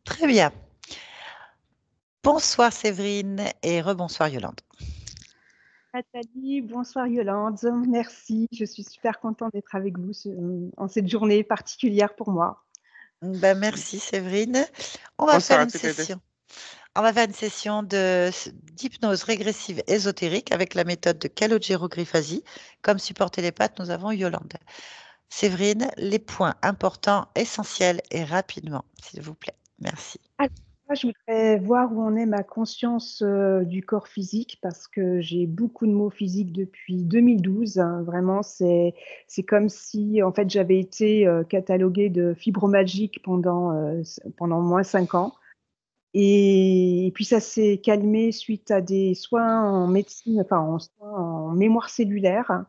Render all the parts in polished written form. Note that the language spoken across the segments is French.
Très bien. Bonsoir Séverine et rebonsoir Yolande. Nathalie, bonsoir Yolande, merci. Je suis super contente d'être avec vous en cette journée particulière pour moi. Ben, merci Séverine. On va faire Bonsoir à une toutes les deux. session. On va faire une session d'hypnose régressive ésotérique avec la méthode de Calogero-Griffasi. Comme support télépathe, nous avons Yolande. Séverine, les points importants, essentiels et rapidement, s'il vous plaît. Merci. Alors, moi, je voudrais voir où en est ma conscience du corps physique parce que j'ai beaucoup de maux physiques depuis 2012, hein. Vraiment, c'est comme si en fait j'avais été cataloguée de fibromyalgique pendant moins 5 ans. Et puis ça s'est calmé suite à des soins en médecine, enfin en soins en mémoire cellulaire.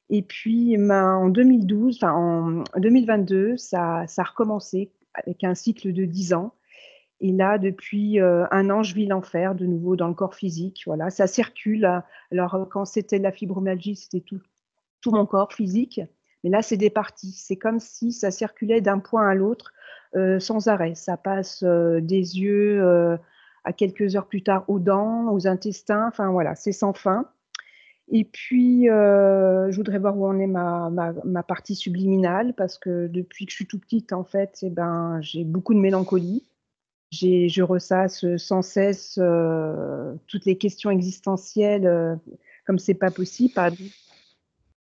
Et puis en 2012, enfin en 2022, ça a recommencé avec un cycle de 10 ans. Et là, depuis un an, je vis l'enfer de nouveau dans le corps physique. Voilà, ça circule. Alors, quand c'était de la fibromyalgie, c'était tout mon corps physique. Mais là, c'est des parties. C'est comme si ça circulait d'un point à l'autre sans arrêt. Ça passe des yeux à quelques heures plus tard aux dents, aux intestins. Enfin, voilà, c'est sans fin. Et puis, je voudrais voir où en est ma partie subliminale parce que depuis que je suis tout petite, en fait, eh ben, j'ai beaucoup de mélancolie. Je ressasse sans cesse toutes les questions existentielles comme c'est pas possible. Par exemple,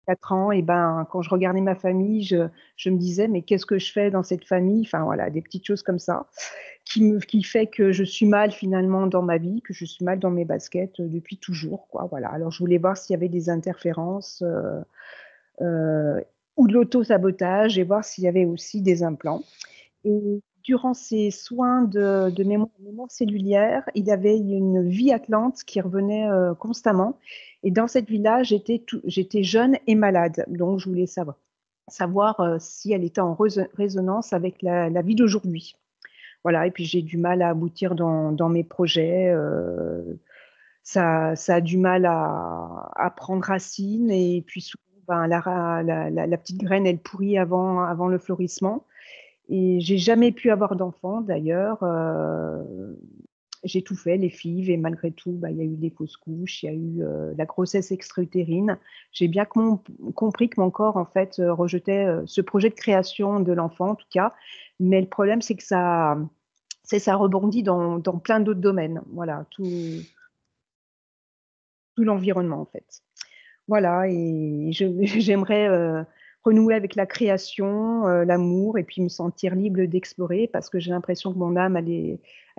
4 ans, et ben, quand je regardais ma famille, je me disais, mais qu'est-ce que je fais dans cette famille? Enfin, voilà, des petites choses comme ça qui fait que je suis mal finalement dans ma vie, que je suis mal dans mes baskets depuis toujours, quoi. Voilà. Alors, je voulais voir s'il y avait des interférences euh, ou de l'auto-sabotage et voir s'il y avait aussi des implants. Et durant ces soins de mémoire cellulaire, il y avait une vie atlante qui revenait constamment. Et dans cette vie-là, j'étais jeune et malade. Donc, je voulais savoir si elle était en résonance avec la vie d'aujourd'hui. Voilà, et puis j'ai du mal à aboutir dans mes projets. Ça a du mal à prendre racine. Et puis souvent, ben, la petite graine, elle pourrit avant le fleurissement. Et j'ai jamais pu avoir d'enfant d'ailleurs. J'ai tout fait, les FIV, et malgré tout, bah, il y a eu des fausses couches, il y a eu la grossesse extra-utérine. J'ai bien compris que mon corps, en fait, rejetait ce projet de création de l'enfant, en tout cas. Mais le problème, c'est que ça rebondit dans plein d'autres domaines. Voilà, tout l'environnement, en fait. Voilà, et j'aimerais renouer avec la création, l'amour, et puis me sentir libre d'explorer, parce que j'ai l'impression que mon âme, elle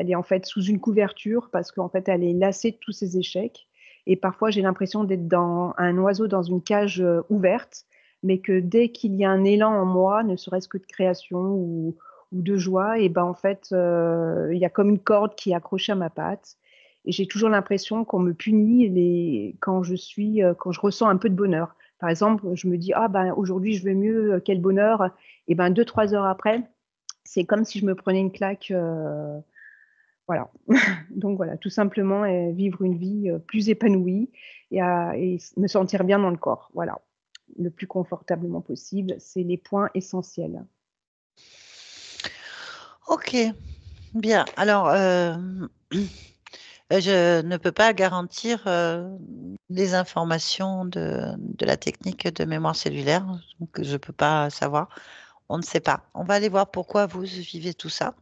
est en fait sous une couverture, parce qu'en fait, elle est lassée de tous ses échecs. Et parfois, j'ai l'impression d'être un oiseau dans une cage ouverte, mais que dès qu'il y a un élan en moi, ne serait-ce que de création ou de joie, et ben en fait, il y a comme une corde qui est accrochée à ma patte. Et j'ai toujours l'impression qu'on me punit quand je ressens un peu de bonheur. Par exemple, je me dis, ah ben aujourd'hui je vais mieux, quel bonheur. Et ben 2, 3 heures après, c'est comme si je me prenais une claque. Voilà. Donc voilà, tout simplement vivre une vie plus épanouie et me sentir bien dans le corps. Voilà, le plus confortablement possible. C'est les points essentiels. Ok, bien. Alors, je ne peux pas garantir les informations de la technique de mémoire cellulaire, donc je ne peux pas savoir. On ne sait pas. On va aller voir pourquoi vous vivez tout ça.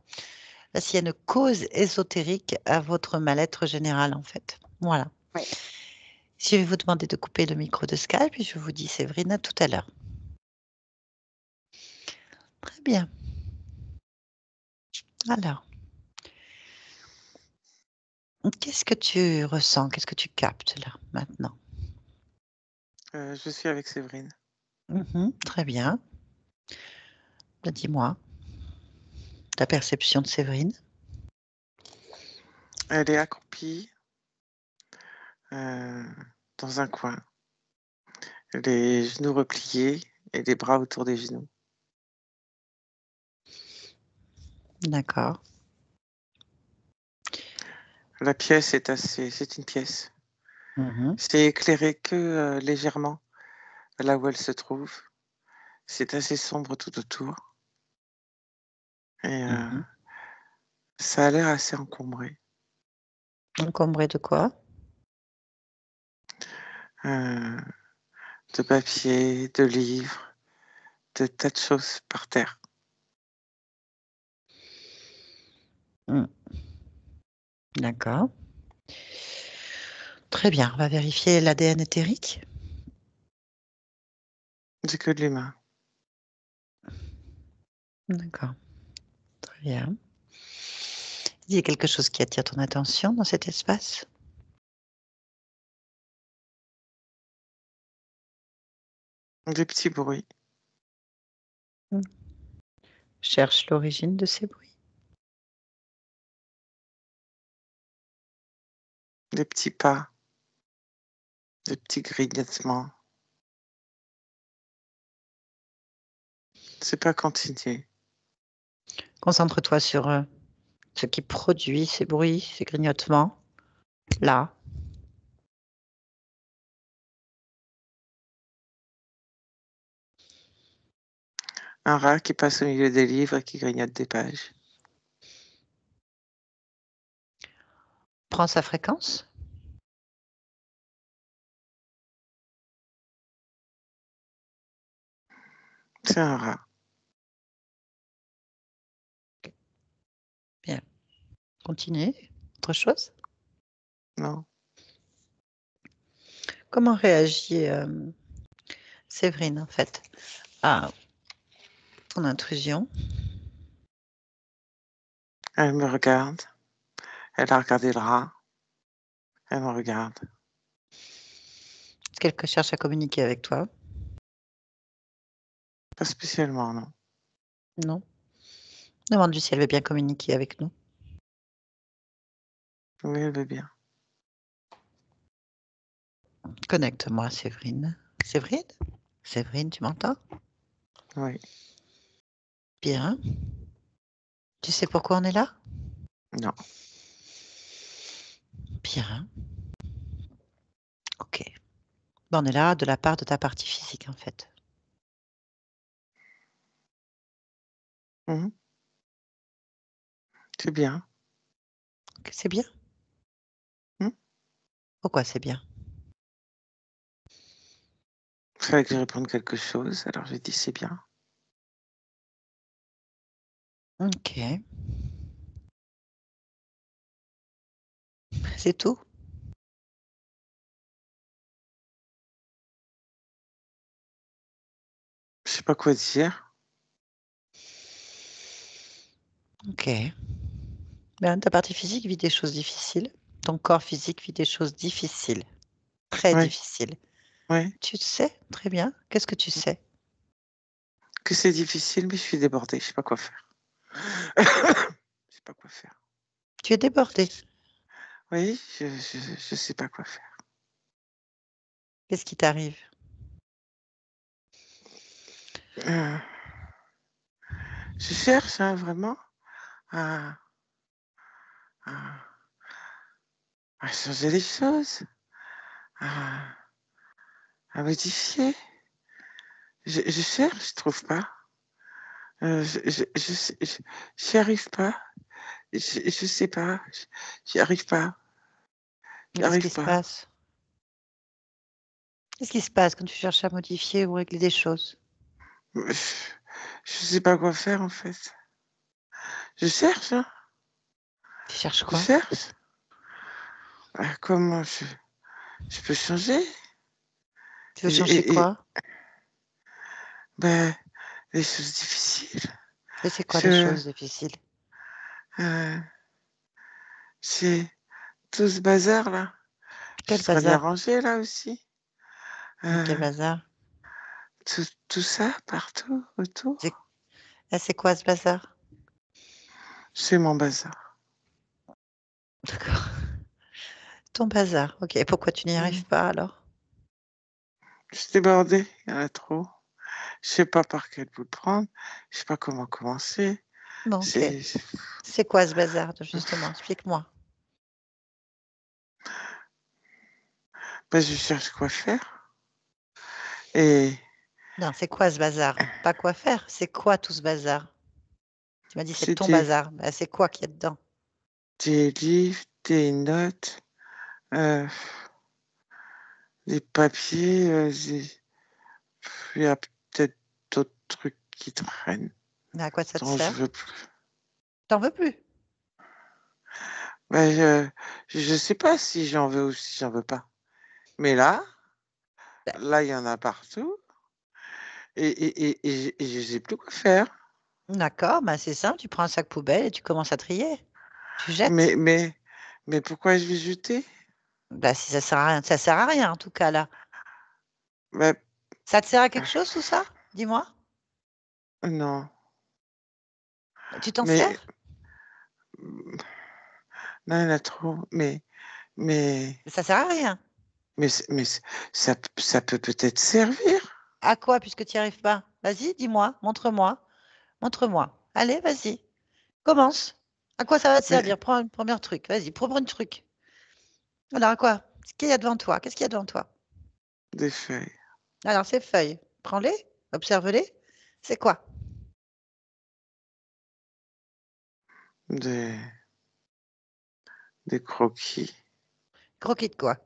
Là, s'il y a une cause ésotérique à votre mal-être général, en fait. Voilà. Ouais. Je vais vous demander de couper le micro de Skype, puis je vous dis Séverine à tout à l'heure. Très bien. Alors, qu'est-ce que tu ressens? Qu'est-ce que tu captes là, maintenant? Je suis avec Séverine. Très bien. Ben, dis-moi, ta perception de Séverine. Elle est accroupie dans un coin, les genoux repliés et les bras autour des genoux. D'accord. La pièce c'est une pièce. Mhm. C'est éclairé que légèrement là où elle se trouve. C'est assez sombre tout autour. Et Mhm. Ça a l'air assez encombré. Encombré de quoi? Euh, de papier, de livres, de tas de choses par terre. Hmm, D'accord. Très bien. On va vérifier l'ADN éthérique. C'est que de l'humain. D'accord. Très bien. Il y a quelque chose qui attire ton attention dans cet espace? Des petits bruits. Cherche l'origine de ces bruits. Des petits pas. Des petits grignotements. C'est pas continuer. Concentre-toi sur ce qui produit ces bruits, ces grignotements. Là. Un rat qui passe au milieu des livres et qui grignote des pages. Prends sa fréquence. C'est un rat. Bien. Continue. Autre chose? Non. Comment réagit Séverine, en fait, à ton intrusion? Elle me regarde. Elle a regardé le rat. Elle me regarde. Est-ce qu'elle cherche à communiquer avec toi? Pas spécialement, non. Non. Demande-lui si elle veut bien communiquer avec nous. Oui, elle veut bien. Connecte-moi, Séverine. Séverine? Séverine, tu m'entends? Oui. Bien. Tu sais pourquoi on est là? Non. Bien. Ok. On est là de la part de ta partie physique, en fait. Mhm. C'est bien. Ok, c'est bien. Mhm. Pourquoi c'est bien? Il fallait que je réponde quelque chose, alors j'ai dit c'est bien. Ok. C'est tout? Je sais pas quoi dire. Ok. Ben, ta partie physique vit des choses difficiles. Ton corps physique vit des choses difficiles. Très Oui, difficiles. oui. Tu sais? Très bien. Qu'est-ce que tu sais? Que c'est difficile, mais je suis débordée. Je sais pas quoi faire. Je sais pas quoi faire. Tu es débordé. Oui, je sais pas quoi faire. Qu'est-ce qui t'arrive? Euh, je cherche hein, vraiment à, à, à changer les choses, à, à modifier. Je cherche, je trouve pas. J'y arrive pas. Je sais pas. J'y arrive pas. J'y Qu'est-ce qui arrive se pas. passe? Qu'est-ce qui se passe quand tu cherches à modifier ou régler des choses? Je sais pas quoi faire en fait. Je cherche, hein. Tu cherches Je quoi? cherche. Comment je peux changer Tu veux changer et quoi? ben, les choses difficiles. Et c'est quoi les Je, choses difficiles? euh, c'est tout ce bazar là. Je Quel voudrais bien bazar? ranger là aussi. Quel Euh, bazar? tout ça partout C'est autour. c'est quoi ce bazar? C'est mon bazar. D'accord. Ton bazar. Ok. Et pourquoi tu n'y Mm. arrives pas alors? Je suis débordée, il y en a trop. Je sais pas par quel bout de prendre. Je sais pas comment commencer. Bon, ok. C'est, c'est- C'est quoi ce bazar, justement? Explique-moi. Ben, je cherche quoi faire. Et Non, c'est quoi ce bazar? Pas quoi faire. C'est quoi tout ce bazar? Tu m'as dit c'est ton c'était bazar. Ben, c'est quoi qu'il y a dedans? des livres, des notes, des papiers, il y a peut-être d'autres trucs qui traînent Mais à quoi ça te dont je sert? veux plus. T'en veux plus? Ben, je sais pas si j'en veux ou si j'en veux pas. Mais là, Ben, il y en a partout et je sais plus quoi faire. d'accord, ben c'est simple, tu prends un sac poubelle et tu commences à trier. Tu jettes. Mais, mais, mais pourquoi je vais jeter? Ben, si ça sert à rien, ça sert à rien en tout cas là. Ben, Ça te sert à quelque chose tout ça? Dis-moi. non. Tu t'en Mais sers? non, il y en a trop. Mais, Ça sert à rien. ça peut peut-être servir. À quoi puisque tu n'y arrives pas? Vas-y, dis-moi, montre-moi, montre-moi. Allez, vas-y, commence. À quoi ça va te Mais servir? Prends un premier truc. Vas-y, prends un truc. Alors, à quoi? Qu'est-ce qu'il y a devant toi? Qu'est-ce qu'il y a devant toi? des feuilles, Alors, ces feuilles, prends-les, observe-les. C'est quoi? des, des croquis. Croquis de quoi?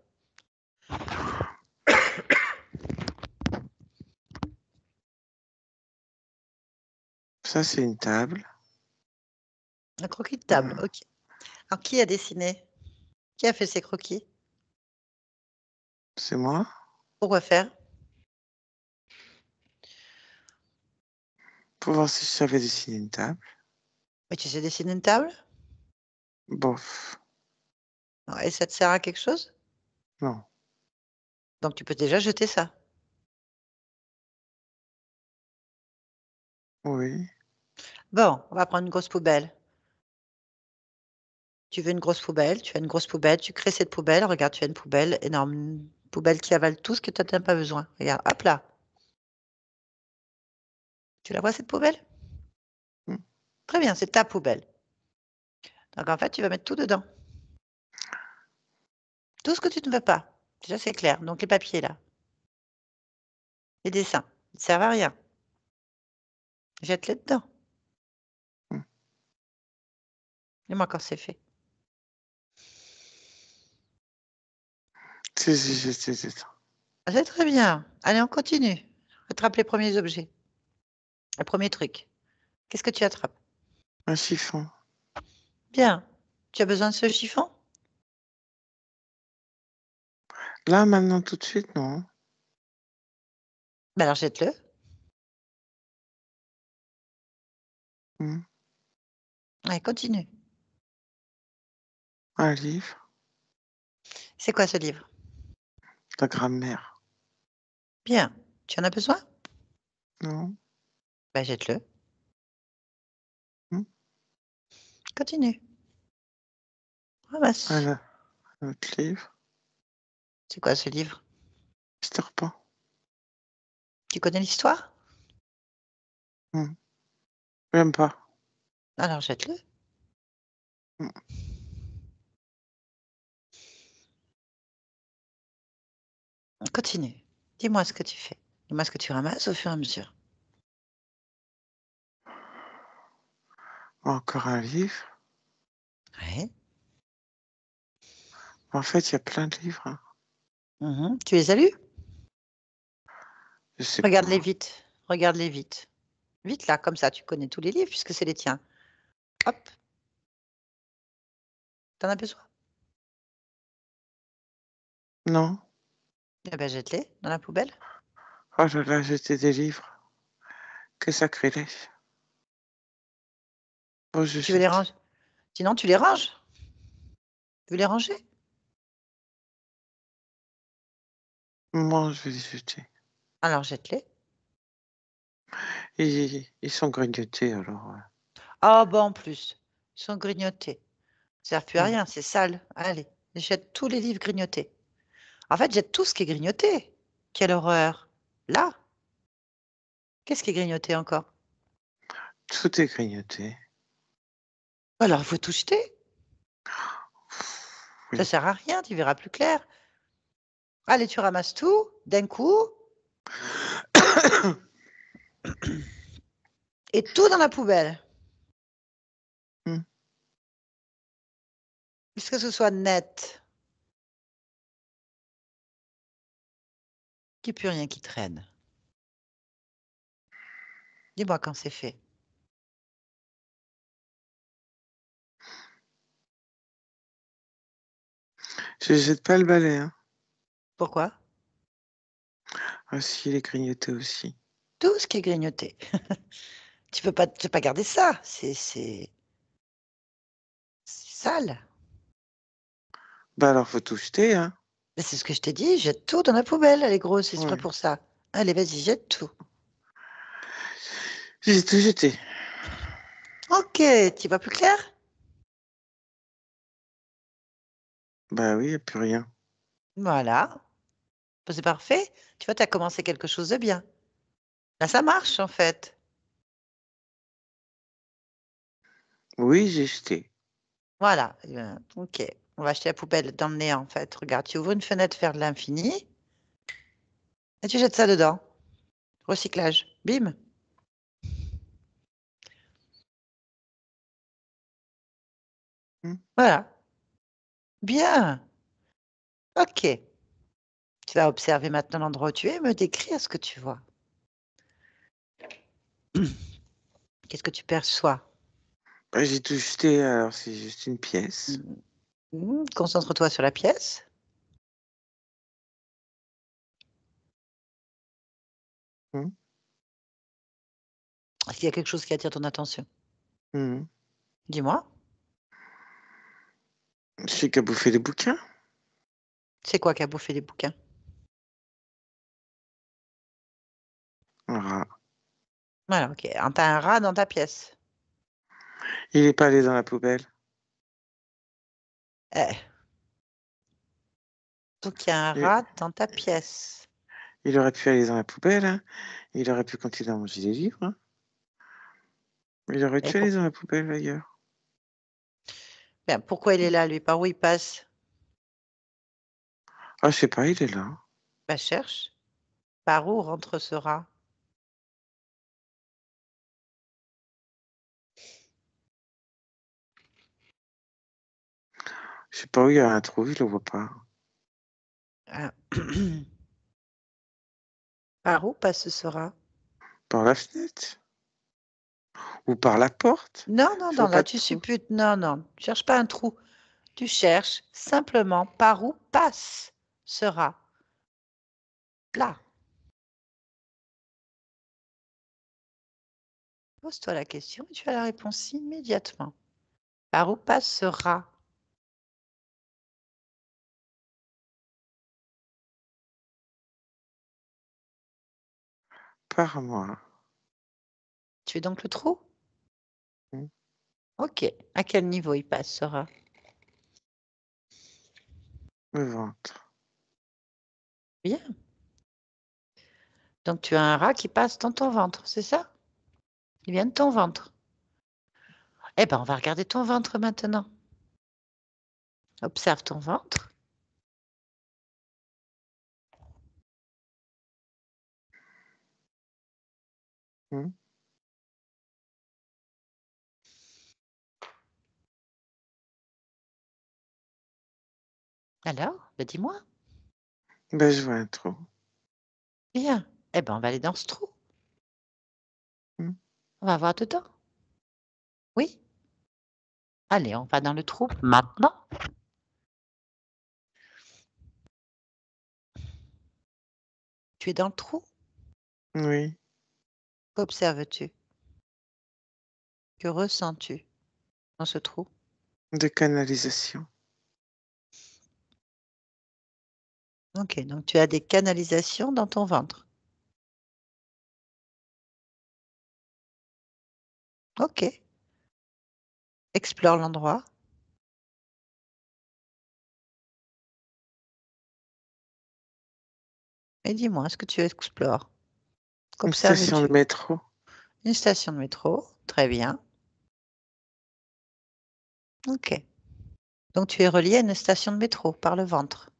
Ça, c'est une table. Un croquis de table, ok. Alors, qui a dessiné? Qui a fait ces croquis? C'est moi. Pourquoi faire? Pour voir si je savais dessiner une table. Mais tu sais dessiner une table? Bof. Et ça te sert à quelque chose? Non. Donc, tu peux déjà jeter ça. Oui. Bon, on va prendre une grosse poubelle. Tu veux une grosse poubelle, tu as une grosse poubelle, tu crées cette poubelle. Regarde, tu as une poubelle énorme, une poubelle qui avale tout ce que tu n'as pas besoin. Regarde, hop là. Tu la vois cette poubelle? Mm. Très bien, c'est ta poubelle. Donc en fait, tu vas mettre tout dedans. Tout ce que tu ne veux pas. Déjà, c'est clair. Donc les papiers là, les dessins, ils ne servent à rien. Jette-les dedans. Mm. Dis-moi quand c'est fait. Si, c'est. Ah, c'est très bien. Allez, on continue. Attrape les premiers objets. Le premier truc. Qu'est-ce que tu attrapes? Un chiffon. Bien. Tu as besoin de ce chiffon? Là, maintenant, tout de suite, non. Ben alors jette-le. Mm. Allez, continue. Un livre. C'est quoi ce livre? La grammaire. Bien. Tu en as besoin? Non. Ben jette-le. Mm. Continue. Ramasse. Un autre livre. C'est quoi ce livre? Peter Pan. Tu connais l'histoire? Mm. J'aime pas. Alors jette-le. Mm. Continue. Dis-moi ce que tu fais. Dis-moi ce que tu ramasses au fur et à mesure. Encore un livre. Ouais. En fait, il y a plein de livres. Hein. Mhm. Tu les as lus? Je sais Regarde-les pas. vite. Regarde-les vite. Vite là, comme ça, tu connais tous les livres puisque c'est les tiens. Hop. T'en as besoin? Non. Eh ben jette-les dans la poubelle. Oh là là, j'étais des livres. Que sacrilège. Oh, je Tu veux les jette. ranger? Sinon, tu les ranges. Tu veux les ranger? Moi, je vais les jeter. Alors jette-les. Ils sont grignotés, alors. Ah bah en plus, ils sont grignotés. Ça sert plus à Mm. rien, c'est sale. Allez, jette tous les livres grignotés. En fait, jette tout ce qui est grignoté. Quelle horreur. Là, qu'est-ce qui est grignoté encore? Tout est grignoté. Alors, il faut tout jeter. Ça Oui. sert à rien, tu verras plus clair. Allez, tu ramasses tout d'un coup et tout dans la poubelle. Mm. Puisque ce soit net, qu'il n'y ait plus rien qui traîne. Dis-moi quand c'est fait. Je jette pas le balai, hein. Pourquoi? Ah si, il est grignoté aussi. Tout ce qui est grignoté. Tu peux pas garder ça. C'est sale. Bah alors, faut tout jeter, hein. Mais c'est ce que je t'ai dit, jette tout dans la poubelle, elle est grosse, c'est exprès Ouais. pour ça. Allez, vas-y, jette tout. J'ai tout jeté. Ok, tu vois plus clair? Bah oui, y a plus rien. Voilà. Bah, c'est parfait. Tu vois, tu as commencé quelque chose de bien. Là, ça marche, en fait. Oui, j'ai jeté. Voilà. Ok. On va acheter la poubelle dans le néant, en fait. Regarde, tu ouvres une fenêtre vers l'infini et tu jettes ça dedans. Recyclage. Bim. Hmm. Voilà. Bien. Ok. Tu vas observer maintenant l'endroit où tu es et me décrire ce que tu vois. Qu'est-ce que tu perçois? Bah, j'ai tout jeté, alors c'est juste une pièce. Concentre-toi sur la pièce. Hmm. Est-ce qu'il y a quelque chose qui attire ton attention? Hmm. Dis-moi. Je sais qu'à bouffer les bouquins. C'est quoi qui a bouffé les bouquins? Un rat. Voilà, ok. T'as un rat dans ta pièce. Il est pas allé dans la poubelle. Eh. Donc il y a un Il, rat dans ta pièce. il aurait pu aller dans la poubelle, hein. Il aurait pu continuer à manger des livres, hein. Il aurait Et dû aller dans la poubelle ailleurs. ben, pourquoi il est là, lui? Par où il passe? Ah, je sais pas, il est là. Bah, cherche. Par où rentre ce rat? Je sais pas où il y a un trou, je le vois pas. Ah. Par où passe ce rat? Par la fenêtre ou par la porte. Non, non, Je non, vois là pas de tu trou. supputes. Non, non. Cherche pas un trou. Tu cherches simplement par où passe ce rat. Là. Pose-toi la question et tu as la réponse immédiatement. Par où passe ce rat? Par moi. Tu es donc le trou? Hmm. Ok. À quel niveau il passe ce rat? Le ventre. Bien. Donc tu as un rat qui passe dans ton ventre, c'est ça? Il vient de ton ventre. Eh ben, on va regarder ton ventre maintenant. Observe ton ventre. Hmm. Alors, ben dis-moi. Ben, je vois un trou. Bien. Eh ben, on va aller dans ce trou. Hmm. On va voir dedans. Oui. Allez, on va dans le trou maintenant. Tu es dans le trou? Oui. Qu'observes-tu? Que ressens-tu dans ce trou? De canalisation. Ok, donc tu as des canalisations dans ton ventre. Ok. Explore l'endroit et dis-moi ce que tu explores. Une station de Qu'observes-tu? métro. Une station de métro. Très bien. Ok. Donc tu es relié à une station de métro par le ventre.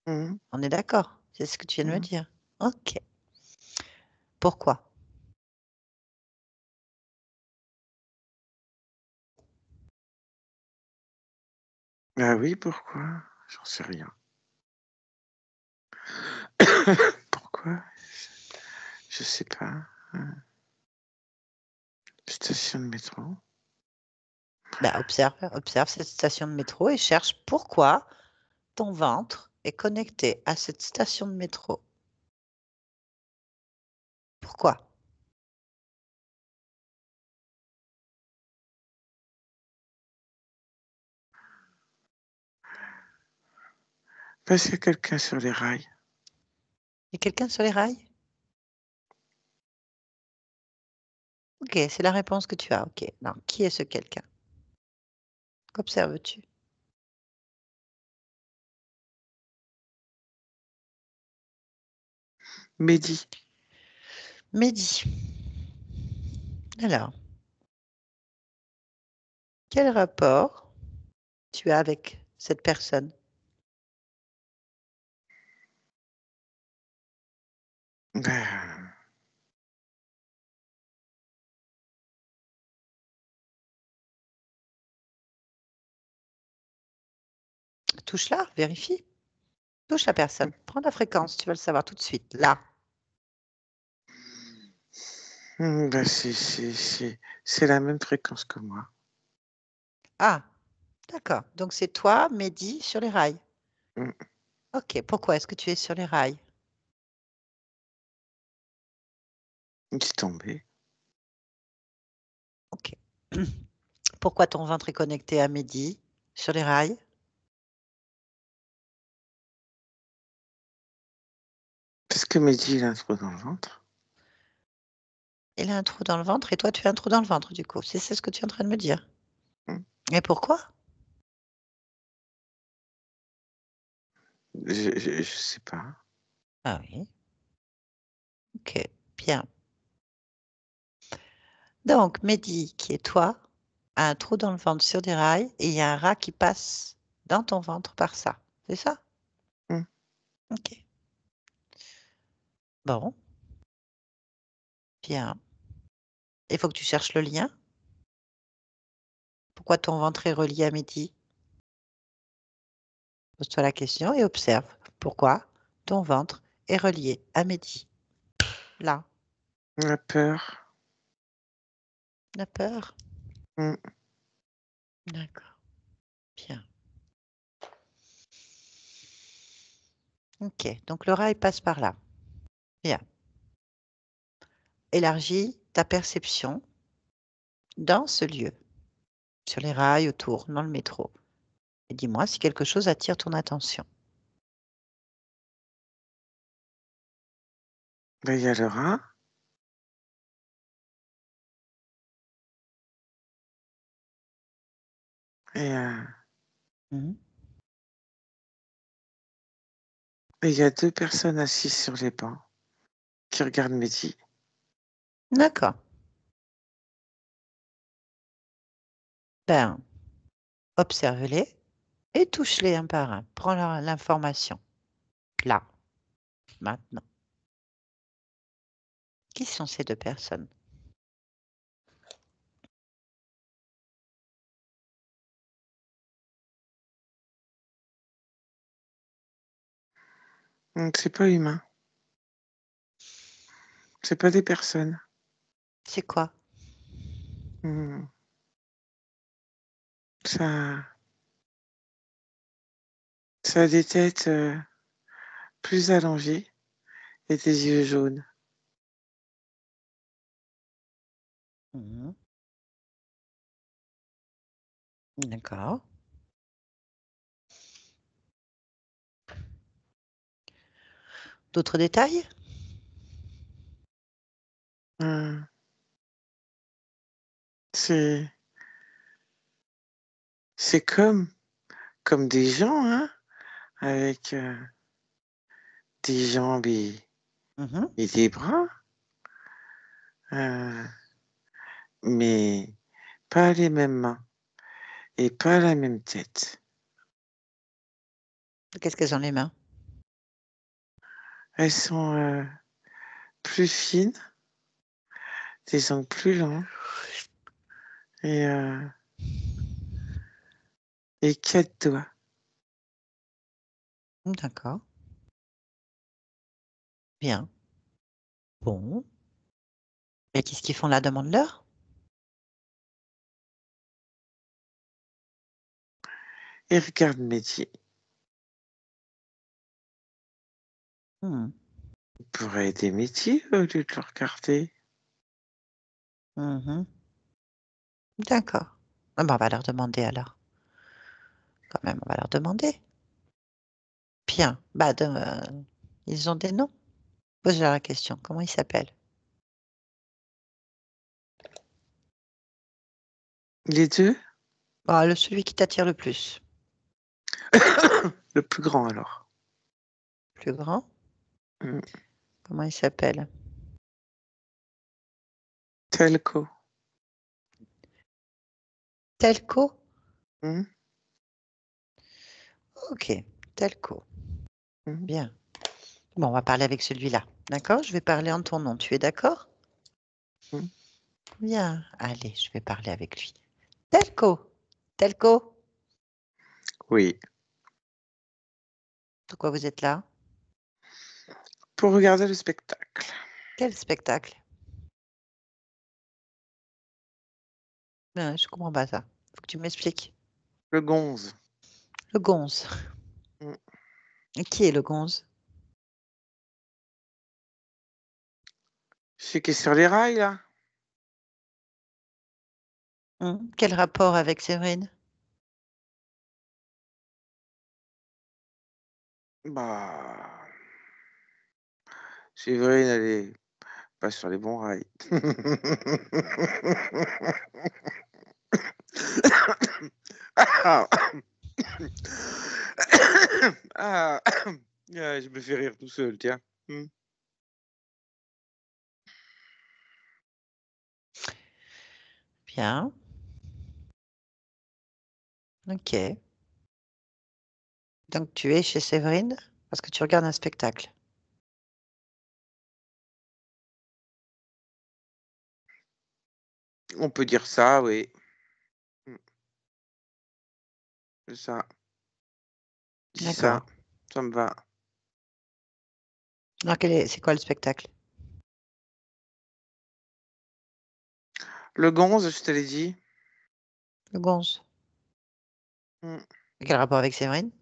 Hmm. On est d'accord? C'est ce que tu viens de me Hmm. dire. Ok. Pourquoi? Ah oui, pourquoi? J'en sais rien. Pourquoi? Je sais pas. Station de métro. Bah, observe cette station de métro et cherche pourquoi ton ventre est connecté à cette station de métro. Pourquoi? Parce qu'il y a quelqu'un sur les rails. Il y a quelqu'un sur les rails? Ok, c'est la réponse que tu as. Ok. Non, qui est ce quelqu'un? Qu'observes-tu? Mehdi. Mehdi. Alors, quel rapport tu as avec cette personne? Ben, Touche-la, vérifie. Touche la personne. Prends la fréquence, tu vas le savoir tout de suite. Là. ben c'est la même fréquence que moi. Ah, d'accord. Donc c'est toi, Mehdi, sur les rails. Mm. Ok, pourquoi est-ce que tu es sur les rails? Il est tombé. Ok. Pourquoi ton ventre est connecté à Mehdi sur les rails? Parce que Mehdi, il a un trou dans le ventre. Il a un trou dans le ventre et toi, tu as un trou dans le ventre, du coup. C'est ce que tu es en train de me dire. Mm. Et pourquoi? Je sais pas. Ah oui. Ok, bien. Donc, Mehdi, qui est toi, a un trou dans le ventre sur des rails et il y a un rat qui passe dans ton ventre par ça. C'est ça? Mm. Ok. Bon, bien. Il faut que tu cherches le lien. Pourquoi ton ventre est relié à Mehdi? Pose-toi la question et observe. Pourquoi ton ventre est relié à Mehdi? Là, La peur. la peur. Mm. D'accord. Bien. Ok. Donc le rail passe par là. Bien. Élargis ta perception dans ce lieu, sur les rails, autour, dans le métro. Et dis-moi si quelque chose attire ton attention. Ben, il y a le rat. Et Mhm. il y a deux personnes assises sur les bancs qui regardent Mehdi. D'accord. Ben, observe-les et touche-les un par un. Prends l'information. Là, maintenant. Qui sont ces deux personnes? C'est pas humain. C'est pas des personnes. C'est quoi? Mm. Ça, ça a des têtes plus allongées et des yeux jaunes. Mhm. D'accord. D'autres détails? Mm. C'est, c'est comme des gens, hein, avec des jambes Mhm. et des bras, euh, mais pas les mêmes mains et pas la même tête. Qu'est-ce qu'elles ont les mains? Elles sont plus fines, des ongles plus longs et et 4 doigts. D'accord. Bien. Bon. Et qu'est-ce qu'ils font là? Demande-leur. Et regarde Mehdi. Hmm. Il pourrait aider Mehdi au lieu de le regarder. Mhm. D'accord. Ah ben, on va leur demander alors. Quand même, on va leur demander. Bien. Bah, ils ont des noms. Pose-leur la question. Comment ils s'appellent? Les deux? Ah, celui qui t'attire le plus. Le plus grand alors. Plus grand. Mm. Comment il s'appelle? Telco. Telco? Mm. Ok. Telco. Mm. Bien. Bon, on va parler avec celui-là. D'accord? Je vais parler en ton nom. Tu es d'accord? Mm. Bien. Allez, je vais parler avec lui. Telco. Telco. Oui. Pourquoi vous êtes là? Pour regarder le spectacle. Quel spectacle? Je comprends pas ça. Faut que tu m'expliques. Le gonze. Le gonze. Mm. Et qui est le gonze? Celui qui est sur les rails là. Quel rapport avec Séverine? Bah. Séverine, elle est pas sur les bons rails. Ah. Ah. Ah, je me fais rire tout seul, tiens. Mm. Bien. Ok. Donc tu es chez Séverine parce que tu regardes un spectacle. On peut dire ça, oui. Mm. C'est ça. Dis ça. D'accord. Ça me va. Alors c'est quoi le spectacle? Le gonze, je te l'ai dit. Le gonze. Mm. Et quel rapport avec Séverine?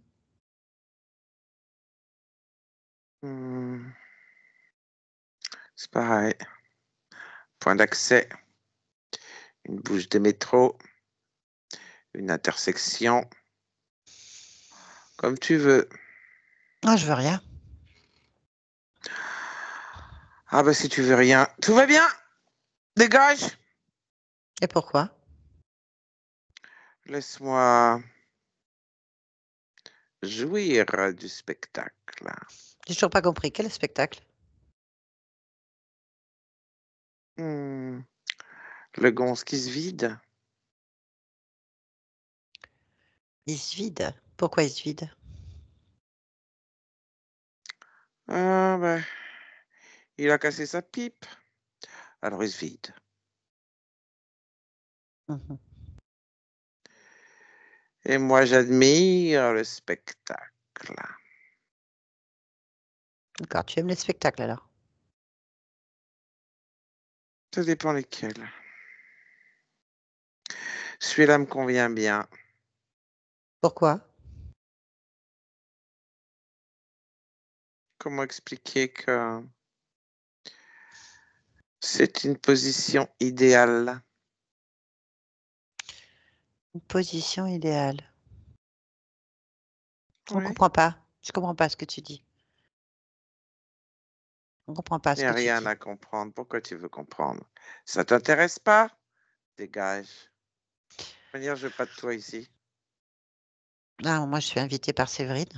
Mm. C'est pareil. Point d'accès. Une bouche de métro. Une intersection. Comme tu veux. Ah, je veux rien. Ah bah si tu veux rien. Tout va bien. Dégage. Et pourquoi? Laisse-moi jouir du spectacle. J'ai toujours pas compris. Quel spectacle? Hmm. Le gonze qui se vide. Il se vide. Pourquoi il se vide? Ah bah, il a cassé sa pipe. Alors il se vide. Mhm. Et moi j'admire le spectacle. D'accord. Tu aimes les spectacles alors? Ça dépend lesquels. Celui-là me convient bien. Pourquoi? Comment expliquer que c'est une position idéale? Une position idéale. On Oui. comprend pas. Je comprends pas ce que tu dis. On comprend pas Il ce n'y a que tu rien dis. à comprendre. Pourquoi tu veux comprendre? Ça t'intéresse pas? Dégage. De toute manière, je veux pas de toi ici. Ah, moi, je suis invitée par Séverine.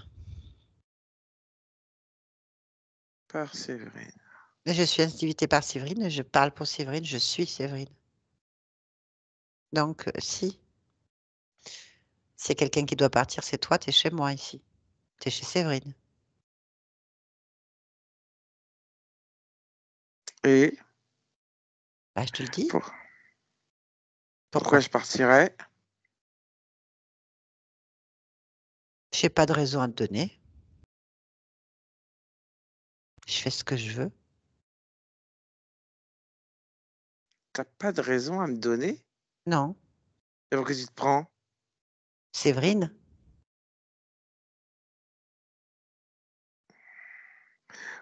Par Séverine. Je suis invitée par Séverine. Je parle pour Séverine. Je suis Séverine. Donc, si c'est quelqu'un qui doit partir, c'est toi. Tu es chez moi ici. Tu es chez Séverine. Et Bah, je te le dis. pour- pourquoi Pourquoi? je partirais? J'ai pas de raison à te donner. Je fais ce que je veux. T'as pas de raison à me donner? Non, Et pourquoi tu te prends? Séverine,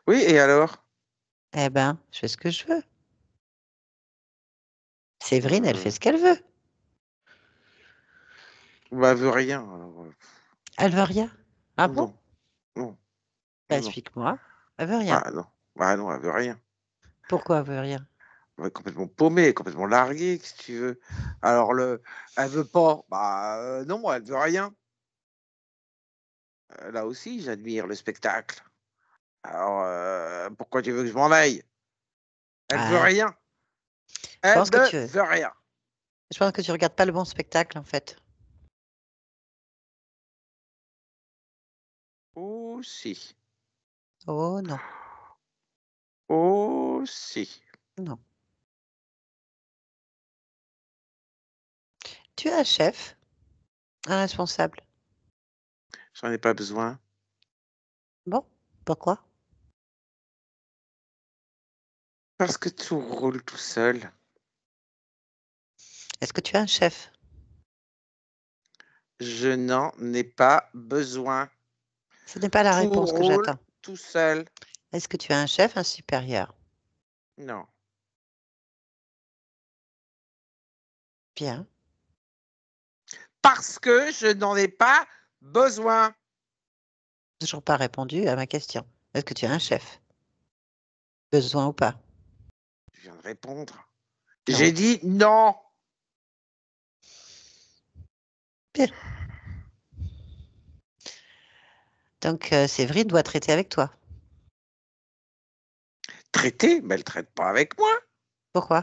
Oui, et alors? eh ben, je fais ce que je veux. Séverine, elle fait Euh, ce qu'elle veut. Bah, elle veut rien. Alors, Elle veut rien. Ah bon? non, non, Bah, non. explique-moi. Elle veut rien. Ah non, bah non, elle veut rien. Pourquoi elle veut rien? Elle est complètement paumée, complètement larguée, qu'est-ce que tu veux? Alors, elle veut pas. Bah non, elle veut rien. Là aussi, j'admire le spectacle. Alors, pourquoi tu veux que je m'en aille? Elle veut Ouais, rien. je Elle pense que ne tu, veut rien. je pense que tu regardes pas le bon spectacle en fait. Aussi. Oh non, Aussi. non. Tu es un chef, un responsable. J'en ai pas besoin. Bon, pourquoi? Parce que tout roule tout seul. Est-ce que tu es un chef? Je n'en ai pas besoin. Ce n'est pas la Tout réponse que roule j'attends. tout seul. Est-ce que tu es un chef, un supérieur? Non. Bien. Parce que je n'en ai pas besoin. Toujours pas répondu à ma question. Est-ce que tu es un chef? Besoin ou pas? Je viens de répondre. Non. J'ai dit non. Bien. Donc, Séverine doit traiter avec toi. Traiter? Mais elle traite pas avec moi. Pourquoi?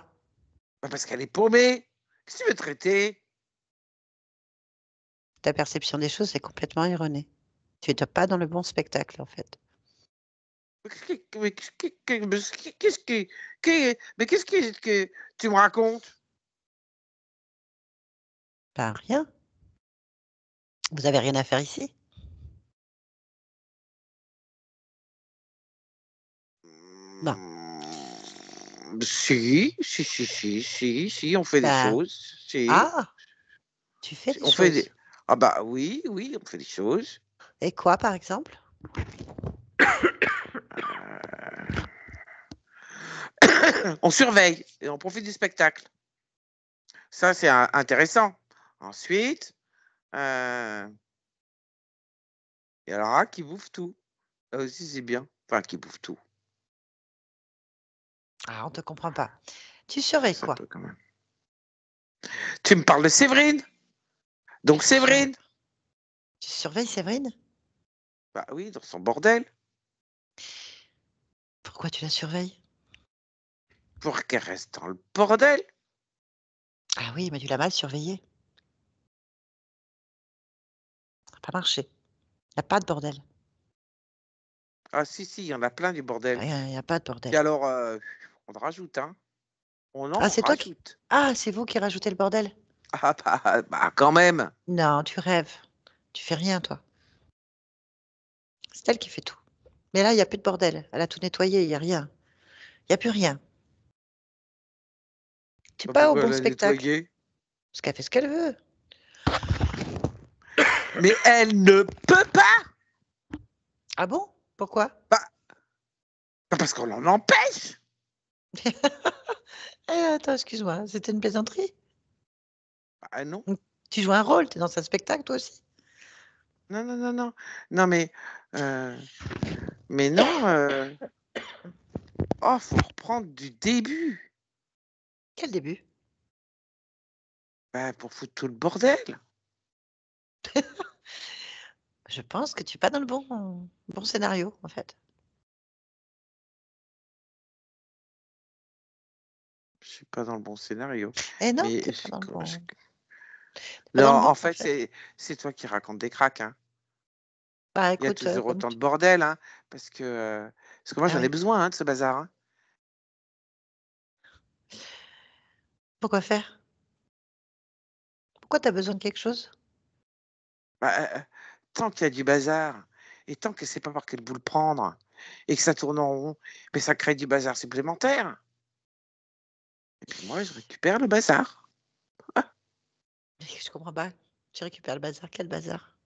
Bah, parce qu'elle est paumée. Qu'est-ce que tu veux traiter? Ta perception des choses est complètement erronée. Tu n'es pas dans le bon spectacle, en fait. Mais qu'est-ce que tu me racontes? Ben, rien. Vous avez rien à faire ici? Non. Si, on fait des Ben, choses. Si, ah, tu fais des on fait des. choses. Ah bah oui, oui, on fait des choses. Et quoi, par exemple? On surveille et on profite du spectacle. Ça, c'est intéressant. Ensuite, il y a Lara qui bouffe tout. Là aussi, c'est bien. Enfin, qui bouffe tout. Ah, on te comprend pas. Tu surveilles C'est un quoi? peu quand même. Tu me parles de Séverine? Donc, Séverine? Tu surveilles Séverine? Bah oui, dans son bordel. Pourquoi tu la surveilles? Pour qu'elle reste dans le bordel. Ah oui, mais tu l'as mal surveillée. Ça n'a pas marché. Il n'y a pas de bordel. Ah si, si, il y en a plein du bordel. Il n'y a pas de bordel. Et alors, on en rajoute, hein. On Ah, en c'est toi qui... rajoute. Ah, c'est vous qui rajoutez le bordel? Ah bah quand même. Non, tu rêves. Tu fais rien, toi. C'est elle qui fait tout. Mais là, il n'y a plus de bordel. Elle a tout nettoyé, il n'y a rien. Il n'y a plus rien. Tu Bah, pas au pourquoi bon elle a spectacle. nettoyé? Parce qu'elle fait ce qu'elle veut. Mais elle ne peut pas. Ah bon? Pourquoi? Bah, parce qu'on l'en empêche. Attends, excuse-moi, c'était une plaisanterie? Bah non. Tu joues un rôle, tu es dans un spectacle, toi aussi? Non, non, non, non. Non, euh, mais non. Oh, faut reprendre du début. Quel début? Bah, pour foutre tout le bordel. Je pense que tu es pas dans le bon scénario, en fait. Je suis pas dans le bon scénario. Eh non, Mais tu es pas dans le bon tu pas non, dans le en bon, en fait, fait. c'est toi qui racontes des cracks, hein. Bah, Il y a écoute, toujours comme autant de tu bordel, hein, parce que moi ah j'en ai oui. besoin, hein, de ce bazar, hein. Pourquoi faire? Pourquoi tu as besoin de quelque chose? Bah, tant qu'il y a du bazar, et tant que c'est pas par quel bout le prendre, et que ça tourne en rond, mais ça crée du bazar supplémentaire. Et puis moi, je récupère le bazar. Je comprends pas. Tu récupères le bazar. Quel bazar?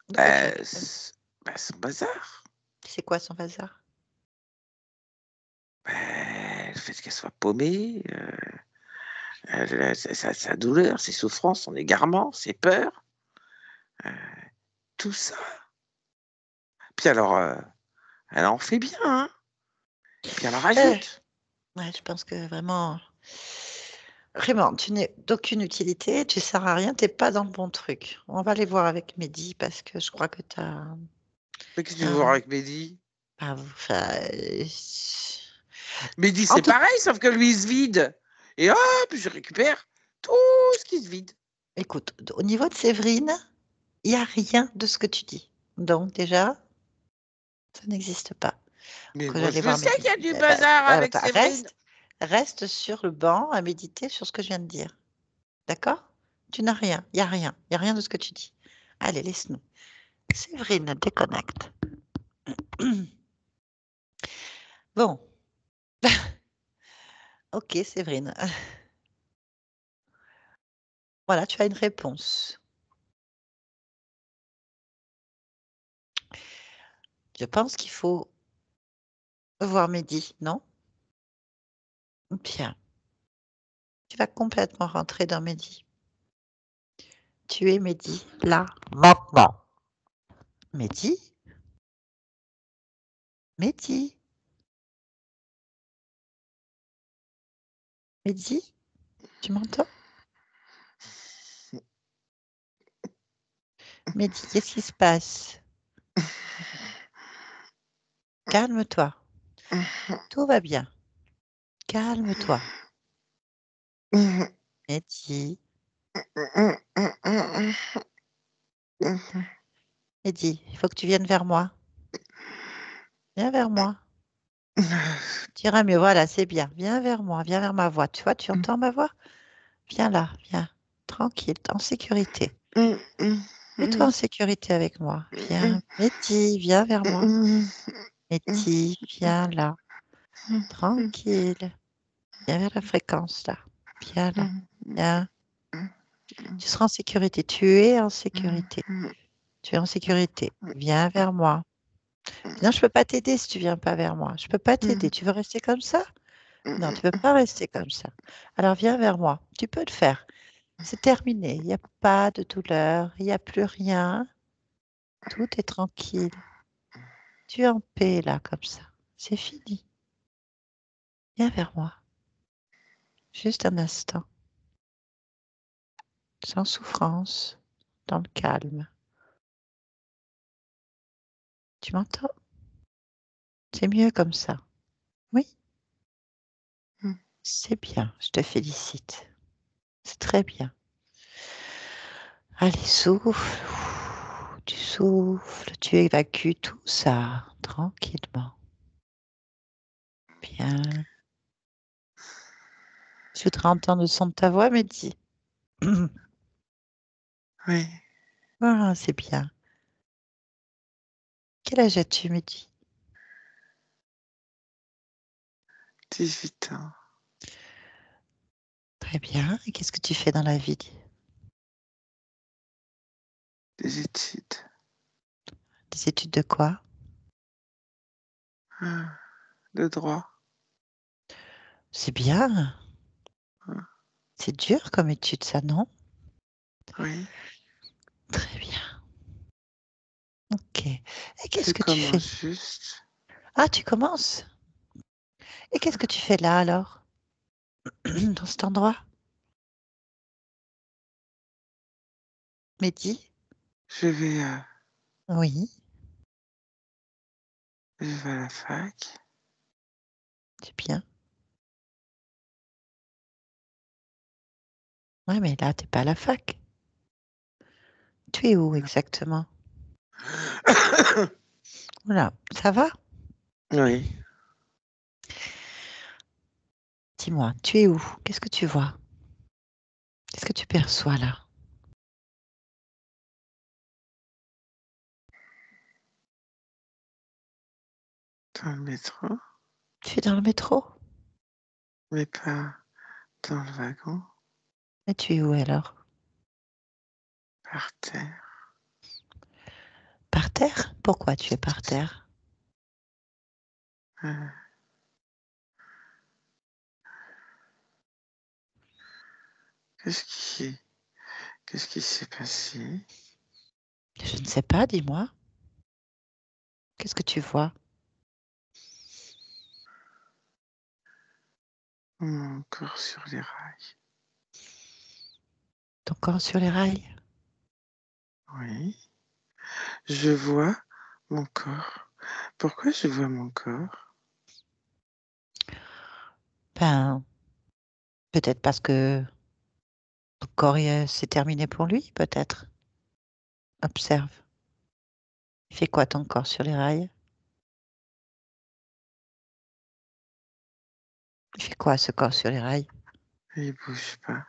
De quoi tu récupères? Son bazar. C'est quoi son bazar? Le fait qu'elle soit paumée, sa douleur, ses souffrances, son égarement, ses peurs, tout ça. Puis alors, elle en fait bien, hein. Puis elle en rajoute. Ouais, je pense que vraiment, tu n'es d'aucune utilité, tu sers à rien, tu es pas dans le bon truc. On va aller voir avec Mehdi parce que je crois que tu as Mais qu'est-ce que tu veux voir avec Mehdi? enfin, Mehdi, en c'est tout pareil, sauf que lui, il se vide. Et hop, je récupère tout ce qui se vide. écoute, au niveau de Séverine, il y a rien de ce que tu dis. Donc déjà, ça n'existe pas. Mais Donc moi, j'allais je voir sais Mehdi. qu'il y a du bazar avec Attends, Séverine. reste sur le banc à méditer sur ce que je viens de dire. D'accord? Tu n'as rien, il y a rien. Il y a rien de ce que tu dis. Allez, laisse-nous. Séverine, déconnecte. Bon. OK, Séverine. Voilà, tu as une réponse. Je pense qu'il faut voir Mehdi, non? Bien. Tu vas complètement rentrer dans Mehdi. Tu es Mehdi, là, maintenant. Mehdi? Mehdi? Mehdi? Tu m'entends? Mehdi, qu'est-ce qui se passe? Calme-toi. Tout va bien. Calme-toi. Mehdi. Mehdi, il faut que tu viennes vers moi. Viens vers moi. Tu iras mieux. Voilà, c'est bien. Viens vers moi. Viens vers ma voix. Tu vois, tu entends ma voix? Viens là. Viens. Tranquille, en sécurité. Mets-toi en sécurité avec moi. Viens. Mehdi, viens vers moi. Mehdi, viens là. Tranquille. Viens vers la fréquence là. Viens là. Viens. Tu seras en sécurité. Tu es en sécurité. Tu es en sécurité. Viens vers moi. Non, je peux pas t'aider si tu viens pas vers moi. Je peux pas t'aider. Tu veux rester comme ça? Non, tu peux pas rester comme ça. Alors viens vers moi. Tu peux le faire. C'est terminé. Il n'y a pas de douleur. Il n'y a plus rien. Tout est tranquille. Tu es en paix là, comme ça. C'est fini. Viens vers moi. Juste un instant. Sans souffrance. Dans le calme. Tu m'entends? C'est mieux comme ça. Oui? C'est bien. Je te félicite. C'est très bien. Allez, souffle. Tu souffles. Tu évacues tout ça tranquillement. Bien. Je voudrais entendre le son de ta voix, Mehdi. Oui, Ah, c'est bien. Quel âge as-tu, Mehdi? 18 ans. Très bien. Et qu'est-ce que tu fais dans la vie? Des études. Des études de quoi? De droit. C'est bien. Ah, C'est dur comme étude, ça, non? oui. Très bien. OK. Et qu'est-ce Je que tu fais? commence juste. Ah, tu commences? Et qu'est-ce que tu fais là, alors? Dans cet endroit? Mehdi? Je vais, Oui, je vais à la fac. c'est bien. Ouais, mais là, t'es pas à la fac. Tu es où exactement? Voilà, ça va? Oui. Dis-moi, tu es où? Qu'est-ce que tu vois? Qu'est-ce que tu perçois là? Dans le métro, Tu es dans le métro? mais pas dans le wagon, Et tu es où alors? par terre. Par terre? Pourquoi tu es par terre? Euh, Qu'est-ce qui, qu'est-ce qui s'est passé? Je ne sais pas, dis-moi. Qu'est-ce que tu vois? Mon corps sur les rails. Ton corps sur les rails? Oui, je vois mon corps. Pourquoi je vois mon corps? Ben, peut-être parce que ton corps c'est terminé pour lui, peut-être. Observe. Il fait quoi ton corps sur les rails? Il fait quoi ce corps sur les rails? Il bouge pas.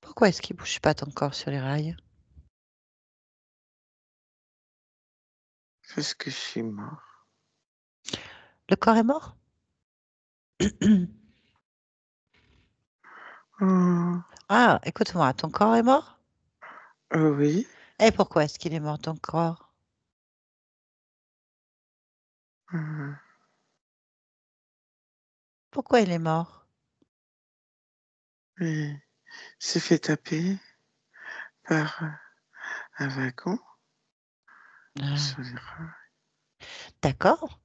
Pourquoi est-ce qu'il bouge pas ton corps sur les rails? Parce que je suis mort. Le corps est mort? Oh, Ah, écoute-moi, ton corps est mort? oh oui. Et pourquoi est-ce qu'il est mort ton corps? euh, Pourquoi il est mort? Il s'est fait taper par un wagon Ah, sur les rails. d'accord.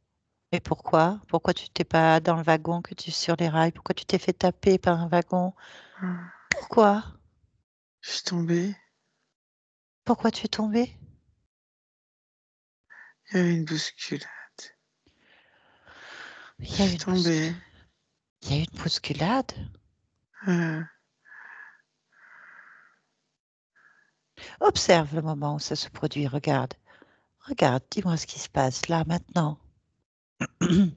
Et pourquoi? Pourquoi tu t'es pas dans le wagon que tu es sur les rails? Pourquoi tu t'es fait taper par un wagon? Ah, Pourquoi? je suis tombée. Pourquoi tu es tombé? Il y a eu une bousculade. Il Je y a eu suis une bousculade. tombée. Il y a eu une bousculade? Euh, Observe le moment où ça se produit. Regarde. Regarde, dis-moi ce qui se passe là, maintenant. il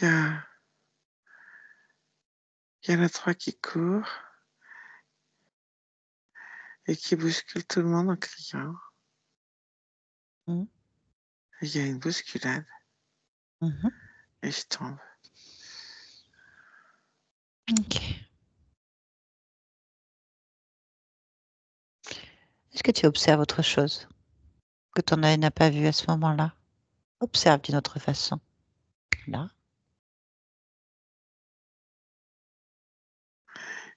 y a, il y en a trois qui courent et qui bousculent tout le monde en criant. Mhm, Et il y a une bousculade mhm. et je tombe. Ok. Est-ce que tu observes autre chose que ton œil n'a pas vu à ce moment-là? Observe d'une autre façon. Là.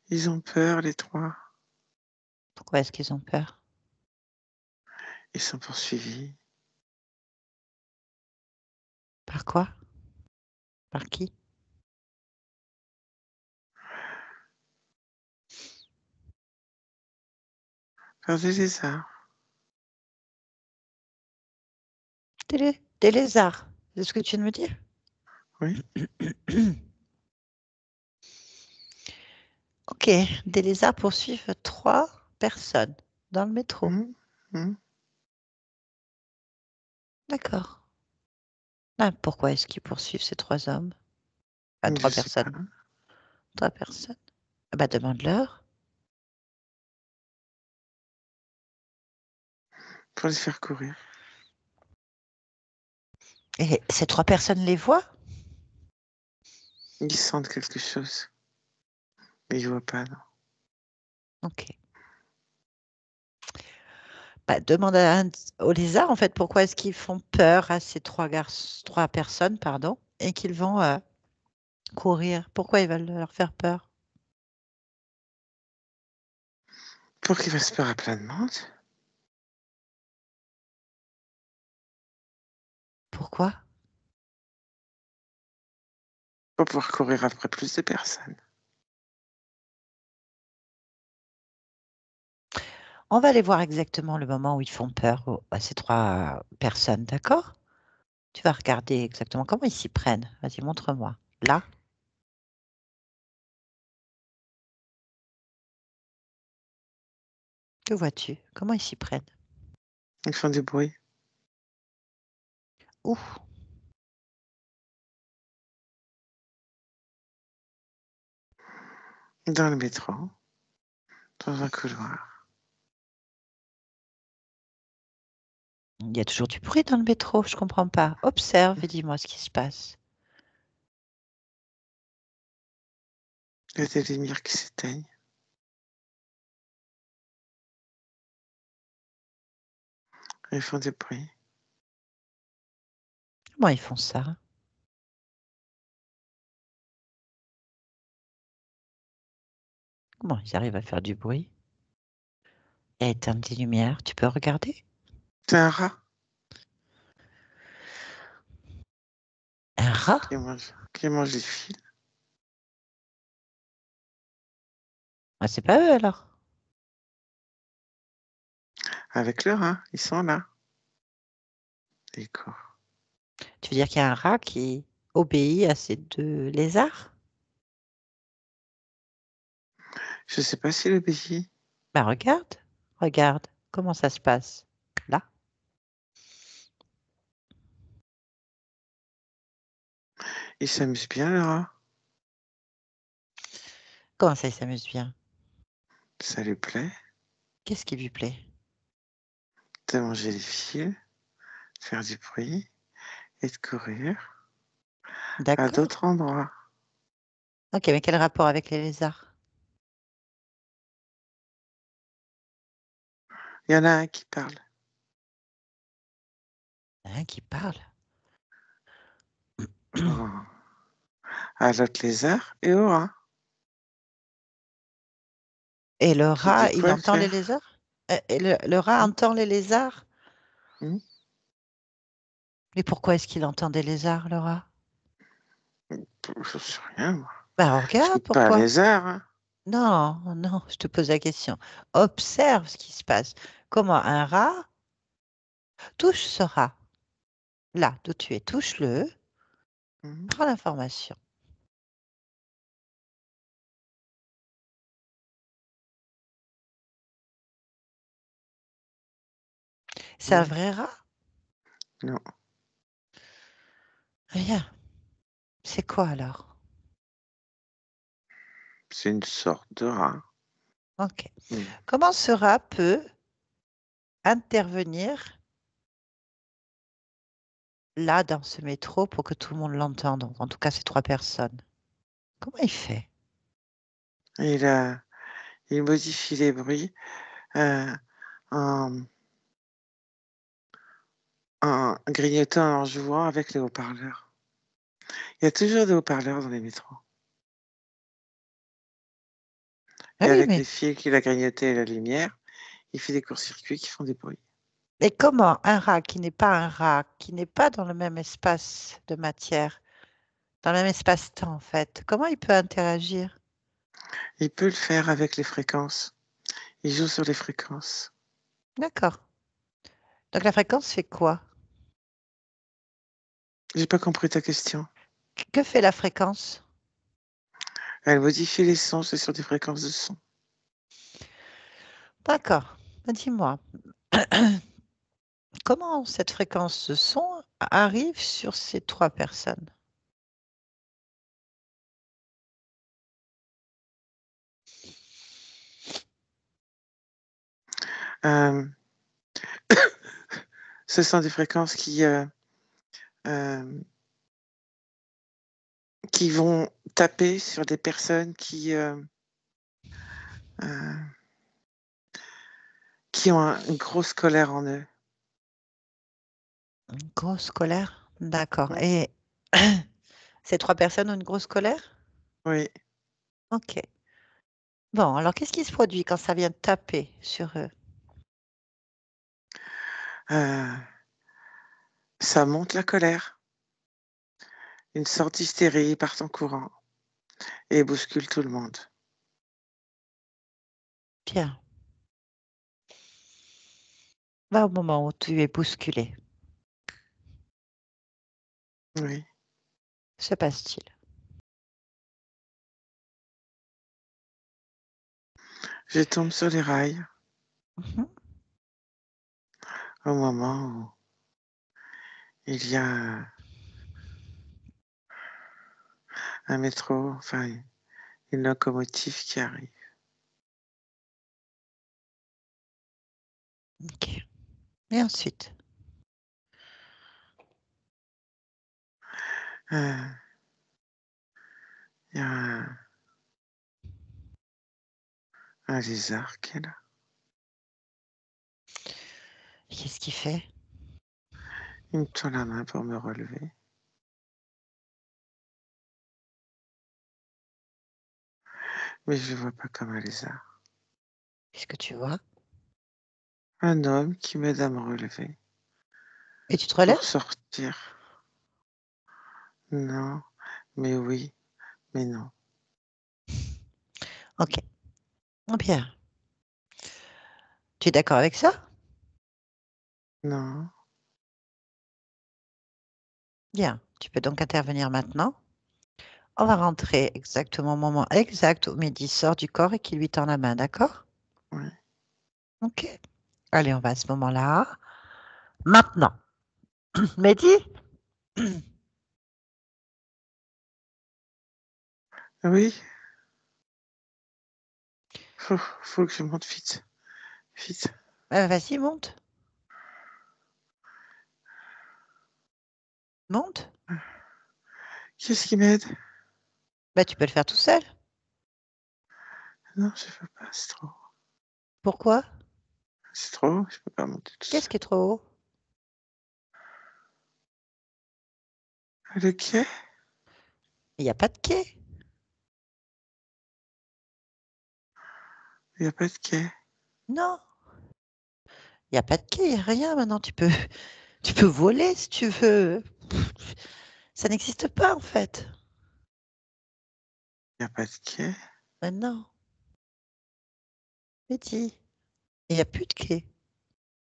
Ils ont peur, les trois. Pourquoi est-ce qu'ils ont peur? Ils sont poursuivis Par quoi? Par qui? par des lézards. Des lézards. C'est ce que tu viens de me dire? Oui. Ok, des lézards poursuivent 3 personnes dans le métro. Hum, hum. D'accord. Ah, pourquoi est-ce qu'ils poursuivent ces 3 hommes? Enfin, Je 3 sais pas. personnes. 3 personnes. Ah bah, demande-leur. Pour les faire courir. Et ces 3 personnes les voient? Ils sentent quelque chose. Mais ils voient pas, non. Ok. Bah, demande aux lézards, en fait, pourquoi est-ce qu'ils font peur à ces 3 personnes, pardon, et qu'ils vont courir. Pourquoi ils veulent leur faire peur? Pour qu'ils fassent peur à plein de monde. Pourquoi? Pour pouvoir courir après plus de personnes. On va aller voir exactement le moment où ils font peur à ces 3 personnes, d'accord? Tu vas regarder exactement comment ils s'y prennent. Vas-y, montre-moi. Là, que vois-tu? Comment ils s'y prennent? Ils font du bruit. Où? Dans le métro. Dans un couloir. Il y a toujours du bruit dans le métro, je comprends pas. Observe et dis-moi ce qui se passe. Il y a des lumières qui s'éteignent. Ils font des bruits. Comment ils font ça? Comment ils arrivent à faire du bruit et éteindre des lumières? Tu peux regarder? C'est un rat Un rat? qui mange les fils. Ah, c'est pas eux alors. Avec le rat, ils sont là. D'accord. Tu veux dire qu'il y a un rat qui obéit à ces deux lézards? Je sais pas s'il obéit. Bah regarde, regarde, comment ça se passe là? Il s'amuse bien, le rat. Comment ça, il s'amuse bien? Ça lui plaît Qu'est-ce qui lui plaît? de manger les fils, de faire du bruit et de courir à D'accord. d'autres endroits. Ok, mais quel rapport avec les lézards? Il y en a un qui parle Hein, qui parle? à l'autre lézard et au rat Et le qui dit rat, il quoi entend les faire. lézards? Et le rat Hmm, entend les lézards? hmm. Mais pourquoi est-ce qu'il entend des lézards, le rat? Je sais rien, moi. Bah Je regarde suis pas un pourquoi. lézard. Hein. Non, non, je te pose la question. Observe ce qui se passe. Comment un rat touche ce rat. Là, d'où tu es, touche-le, Hmm, prends l'information. C'est un hmm. vrai rat? Non, Rien. C'est quoi alors? c'est une sorte de rat. Ok. Hmm. Comment ce rat peut intervenir là dans ce métro pour que tout le monde l'entende? En tout cas, ces trois personnes. Comment il fait? Il, il modifie les bruits euh, en, en grignotant, en jouant avec les haut-parleurs. Il y a toujours des haut-parleurs dans les métros. Ah Et oui, avec mais les fils qu'il a grignotés et la lumière, il fait des courts-circuits qui font des bruits. et comment un rat qui n'est pas un rat, qui n'est pas dans le même espace de matière, dans le même espace-temps en fait, comment il peut interagir? Il peut le faire avec les fréquences. Il joue sur les fréquences. D'accord. Donc la fréquence fait quoi? J'ai pas compris ta question. Que fait la fréquence? Elle modifie les sons, c'est sur des fréquences de son. D'accord. Dis-moi, comment cette fréquence de son arrive sur ces trois personnes? Euh, ce sont des fréquences euh, qui vont taper sur des personnes euh, qui ont une grosse colère en eux. Une grosse colère? D'accord. Mm. Et ces trois personnes ont une grosse colère? Oui. Ok. Bon, alors qu'est-ce qui se produit quand ça vient taper sur eux? Euh, ça monte la colère. Une sorte d'hystérie part en courant et bouscule tout le monde. Bien. Va au moment où tu es bousculé. Oui. Se passe-t-il? Je tombe sur les rails Mhm. au moment où il y a un métro, enfin une locomotive qui arrive. Ok. Et ensuite? Il y a un lézard qui est là. Qu'est-ce qu'il fait? Il me tend la main pour me relever. Mais je le vois pas comme un lézard. Qu'est-ce que tu vois? Un homme qui m'aide à me relever Et tu te relèves? pour sortir. Non, mais oui, mais non. Ok. Bien. Tu es d'accord avec ça? Non. Bien. Tu peux donc intervenir maintenant. On va rentrer exactement au moment exact où Mehdi sort du corps et qu'il lui tend la main, d'accord? Ouais. Ok. Allez, on va à ce moment-là. Maintenant. Mehdi? Oui, faut que je monte vite. Vite. Vas-y, monte. Monte. Qu'est-ce qui m'aide? Bah, tu peux le faire tout seul. Non, je veux pas, c'est trop. Pourquoi? C'est trop, je peux pas monter tout Qu'est-ce seul. qui est trop haut? Le quai? Il n'y a pas de quai. Il n'y a pas de quai. Non, il n'y a pas de quai, il n'y a rien maintenant. Tu peux voler si tu veux. Ça n'existe pas en fait. Il n'y a pas de quai. Non, Mehdi, il n'y a plus de quai.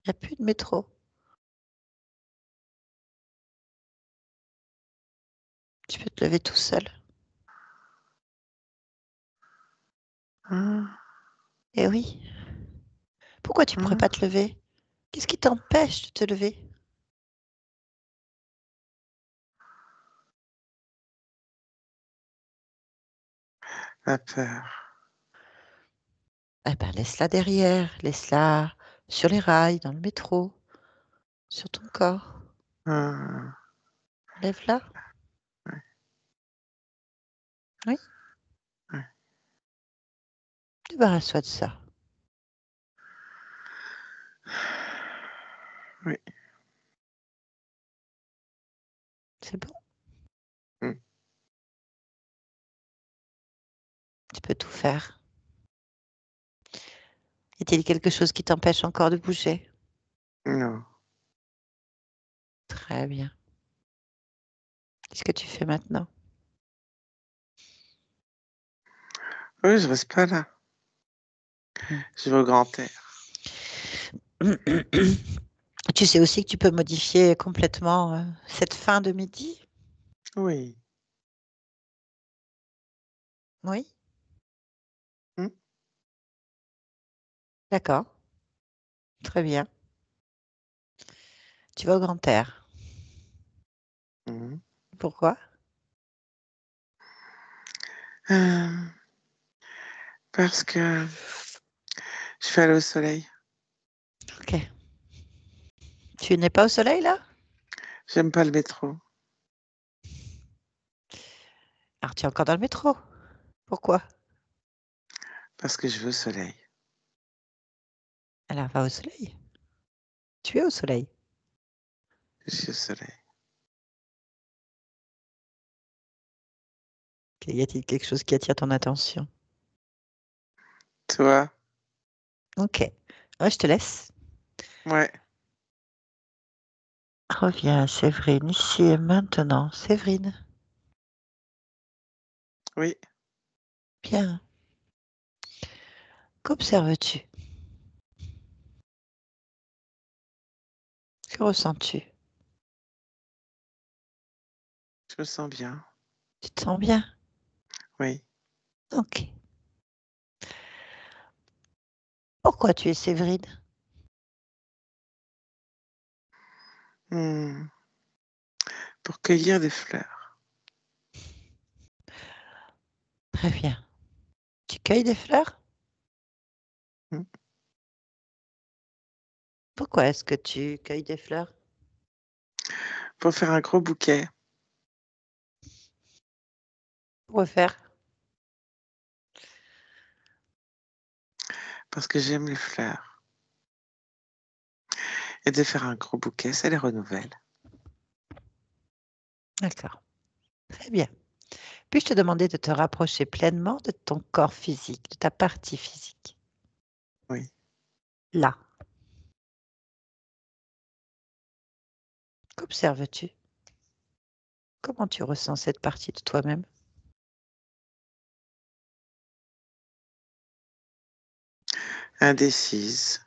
Il n'y a plus de métro. Tu peux te lever tout seul. Hein, Eh oui. Pourquoi tu pourrais hein, pas te lever? Qu'est-ce qui t'empêche de te lever? la peur. Eh ben, laisse-la derrière. Laisse-la sur les rails, dans le métro, sur ton corps. Hein, Lève-la. ouais, Oui. ouais. Débarrasse-toi de ça. Oui. C'est bon. Hmm. Tu peux tout faire. Y a-t-il quelque chose qui t'empêche encore de bouger? Non. Très bien. Qu'est-ce que tu fais maintenant? Oui, je reste pas là. Hmm. Je vais au grand air. Tu sais aussi que tu peux modifier complètement cette fin de midi? Oui. Oui, Hmm, d'accord. Très bien. Tu vas au grand air. hmm. Pourquoi? Euh, parce que je suis allée au soleil. Ok. Tu n'es pas au soleil là? J'aime pas le métro. Alors tu es encore dans le métro. Pourquoi? Parce que je veux au soleil. Alors va au soleil. Tu es au soleil. Je suis au soleil. Y a-t-il quelque chose qui attire ton attention? Toi? Ok. Ouais, je te laisse. Ouais. Reviens, Séverine, ici et maintenant. Séverine, Oui. bien. Qu'observes-tu? Que ressens-tu? Je me sens bien. Tu te sens bien? Oui. Ok. Pourquoi tu es Séverine? Hmm. Pour cueillir des fleurs. Très bien. Tu cueilles des fleurs? Hmm. Pourquoi est-ce que tu cueilles des fleurs? Pour faire un gros bouquet. Refaire. Parce que j'aime les fleurs. Et de faire un gros bouquet, ça les renouvelle. D'accord. Très bien. Puis-je te demander de te rapprocher pleinement de ton corps physique, de ta partie physique? Oui. Là. Qu'observes-tu? Comment tu ressens cette partie de toi-même? Indécise.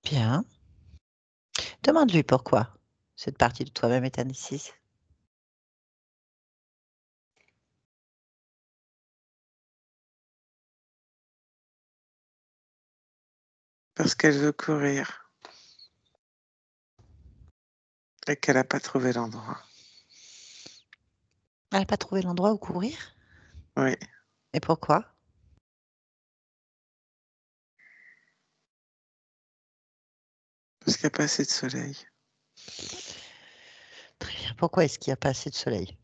Bien. Demande-lui pourquoi cette partie de toi-même est indécise. Parce qu'elle veut courir. Et qu'elle n'a pas trouvé l'endroit. Elle n'a pas trouvé l'endroit où courir? Oui. Et pourquoi? Parce qu'il n'y a pas assez de soleil. Très bien. Pourquoi est-ce qu'il n'y a pas assez de soleil?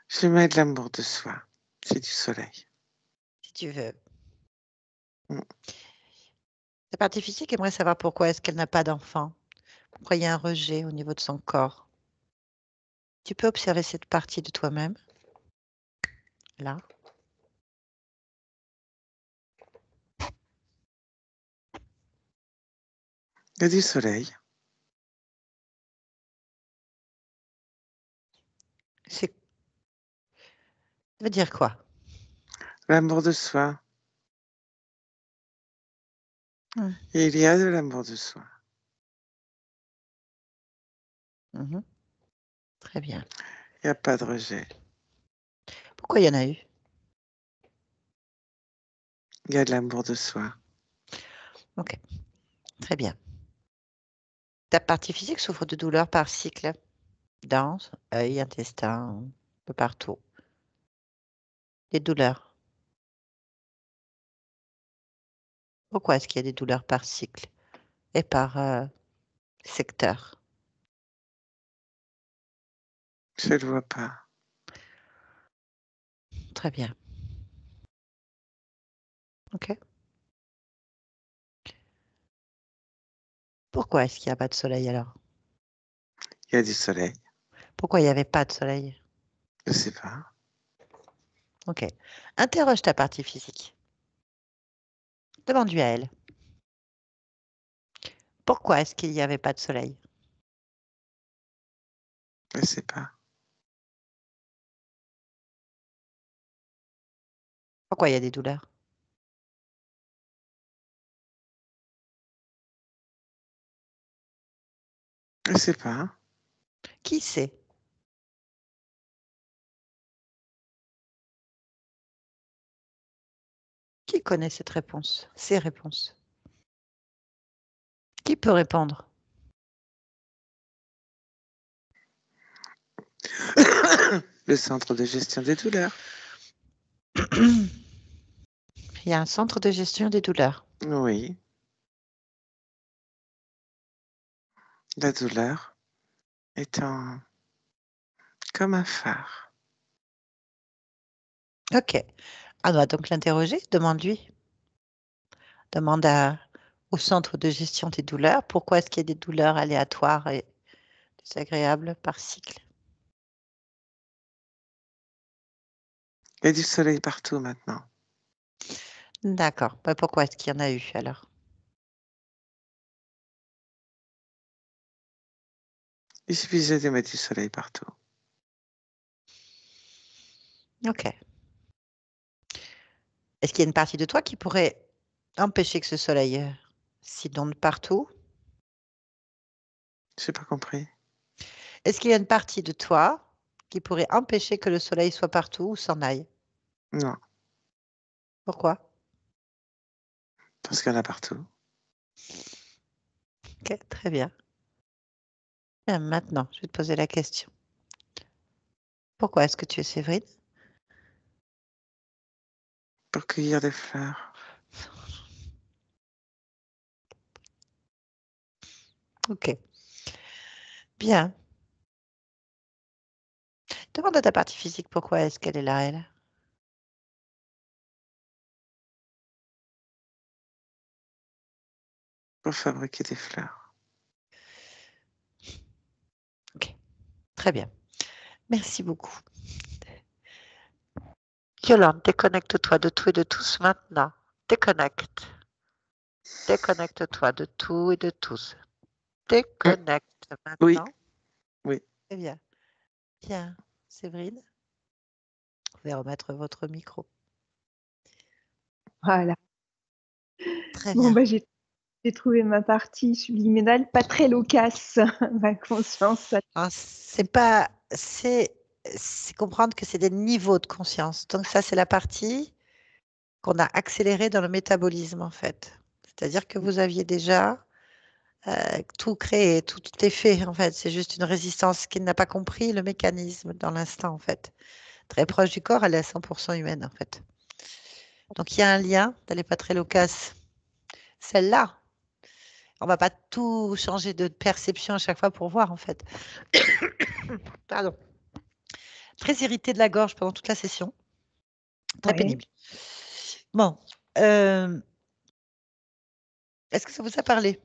Je mets de l'amour de soi. C'est du soleil. Si tu veux. Mm. La partie physique aimerait savoir pourquoi est-ce qu'elle n'a pas d'enfant. Pourquoi il y a un rejet au niveau de son corps. Tu peux observer cette partie de toi-même, là. Il y a du soleil. Ça veut dire quoi? L'amour de soi. Hmm. Et il y a de l'amour de soi. Mhm. Très bien. Il n'y a pas de rejet. Pourquoi il y en a eu? Il y a de l'amour de soi. Ok, très bien. Ta partie physique souffre de douleurs par cycle, dents, œil, intestin, un peu partout. Des douleurs. Pourquoi est-ce qu'il y a des douleurs par cycle et par secteur? Je ne le vois pas. Très bien. Ok. Pourquoi est-ce qu'il n'y a pas de soleil alors? Il y a du soleil. Pourquoi il n'y avait pas de soleil? Je ne sais pas. Ok. Interroge ta partie physique. Demande-lui à elle. Pourquoi est-ce qu'il n'y avait pas de soleil? Je ne sais pas. Pourquoi il y a des douleurs? Je ne sais pas. Qui sait? Qui connaît cette réponse? Ces réponses? Qui peut répondre? Le centre de gestion des douleurs. Il y a un centre de gestion des douleurs. Oui. La douleur étant comme un phare. Ok. On va donc l'interroger. Demande-lui. Demande au centre de gestion des douleurs. Pourquoi est-ce qu'il y a des douleurs aléatoires et désagréables par cycle? Il y a du soleil partout maintenant. D'accord. Bah, pourquoi est-ce qu'il y en a eu alors? Il suffisait de mettre du soleil partout. Ok. Est-ce qu'il y a une partie de toi qui pourrait empêcher que ce soleil s'inonde partout? Je n'ai pas compris. Est-ce qu'il y a une partie de toi qui pourrait empêcher que le soleil soit partout ou s'en aille? Non, Pourquoi? parce qu'il y en a partout. Ok, très bien. Bien, maintenant, je vais te poser la question. Pourquoi est-ce que tu es Séverine? Pour cueillir des fleurs. Ok, bien. Demande à ta partie physique pourquoi est-ce qu'elle est là, elle. Pour fabriquer des fleurs. Ok, très bien. Merci beaucoup. Yolande, déconnecte-toi de tout et de tous maintenant. Déconnecte. Déconnecte-toi de tout et de tous. Mm. Déconnecte Oui, maintenant. oui. Très bien. Bien. Séverine, vous pouvez remettre votre micro. Voilà. Très Bon, bien. bah, j'ai trouvé ma partie subliminale pas très loquace. Ma conscience, ça- Alors, c'est comprendre que c'est des niveaux de conscience. Donc ça, c'est la partie qu'on a accélérée dans le métabolisme, en fait. C'est-à-dire que vous aviez déjà tout créé, tout est fait, en fait. C'est juste une résistance qui n'a pas compris le mécanisme dans l'instant, en fait. Très proche du corps, elle est à 100% humaine, en fait. Donc il y a un lien, elle n'est pas très loquace. Celle-là, on va pas tout changer de perception à chaque fois pour voir, en fait. Pardon. Très irritée de la gorge pendant toute la session. Très ouais. pénible. Bon, est-ce que ça vous a parlé?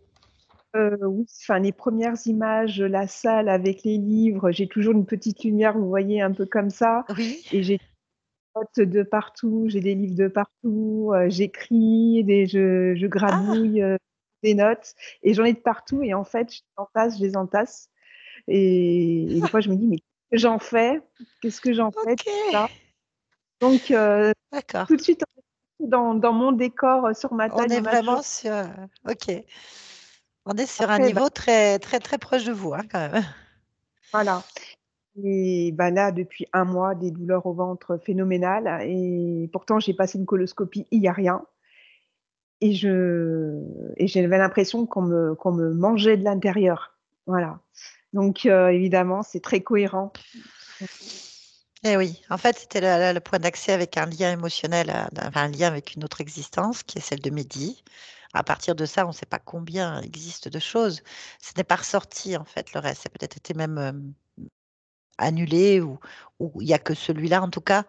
Oui, enfin, les premières images, la salle avec les livres, j'ai toujours une petite lumière, vous voyez, un peu comme ça. Oui. Et j'ai des notes de partout, j'ai des livres de partout, j'écris, je Ah, grabouille des notes. Et j'en ai de partout. Et en fait, je les entasse. Et des fois, je me dis, mais qu'est-ce que j'en fais? Qu'est-ce que j'en fais de ok. tout ça? Donc, D'accord. tout de suite, dans mon décor sur ma On table, est on a toujours. vraiment sur. Ok. On est sur un Après, bah, niveau très, très, très proche de vous, hein, quand même. voilà. Et bah là, depuis un mois, des douleurs au ventre phénoménales. Et pourtant, j'ai passé une coloscopie, il n'y a rien. Et j'avais l'impression qu'on me mangeait de l'intérieur. Voilà. Donc, évidemment, c'est très cohérent. Eh oui, en fait, c'était le point d'accès avec un lien émotionnel, enfin, un lien avec une autre existence, qui est celle de Mehdi. À partir de ça, on ne sait pas combien il existe de choses. Ce n'est pas ressorti, en fait, le reste. Ça a peut-être été même annulé ou il n'y a que celui-là. En tout cas,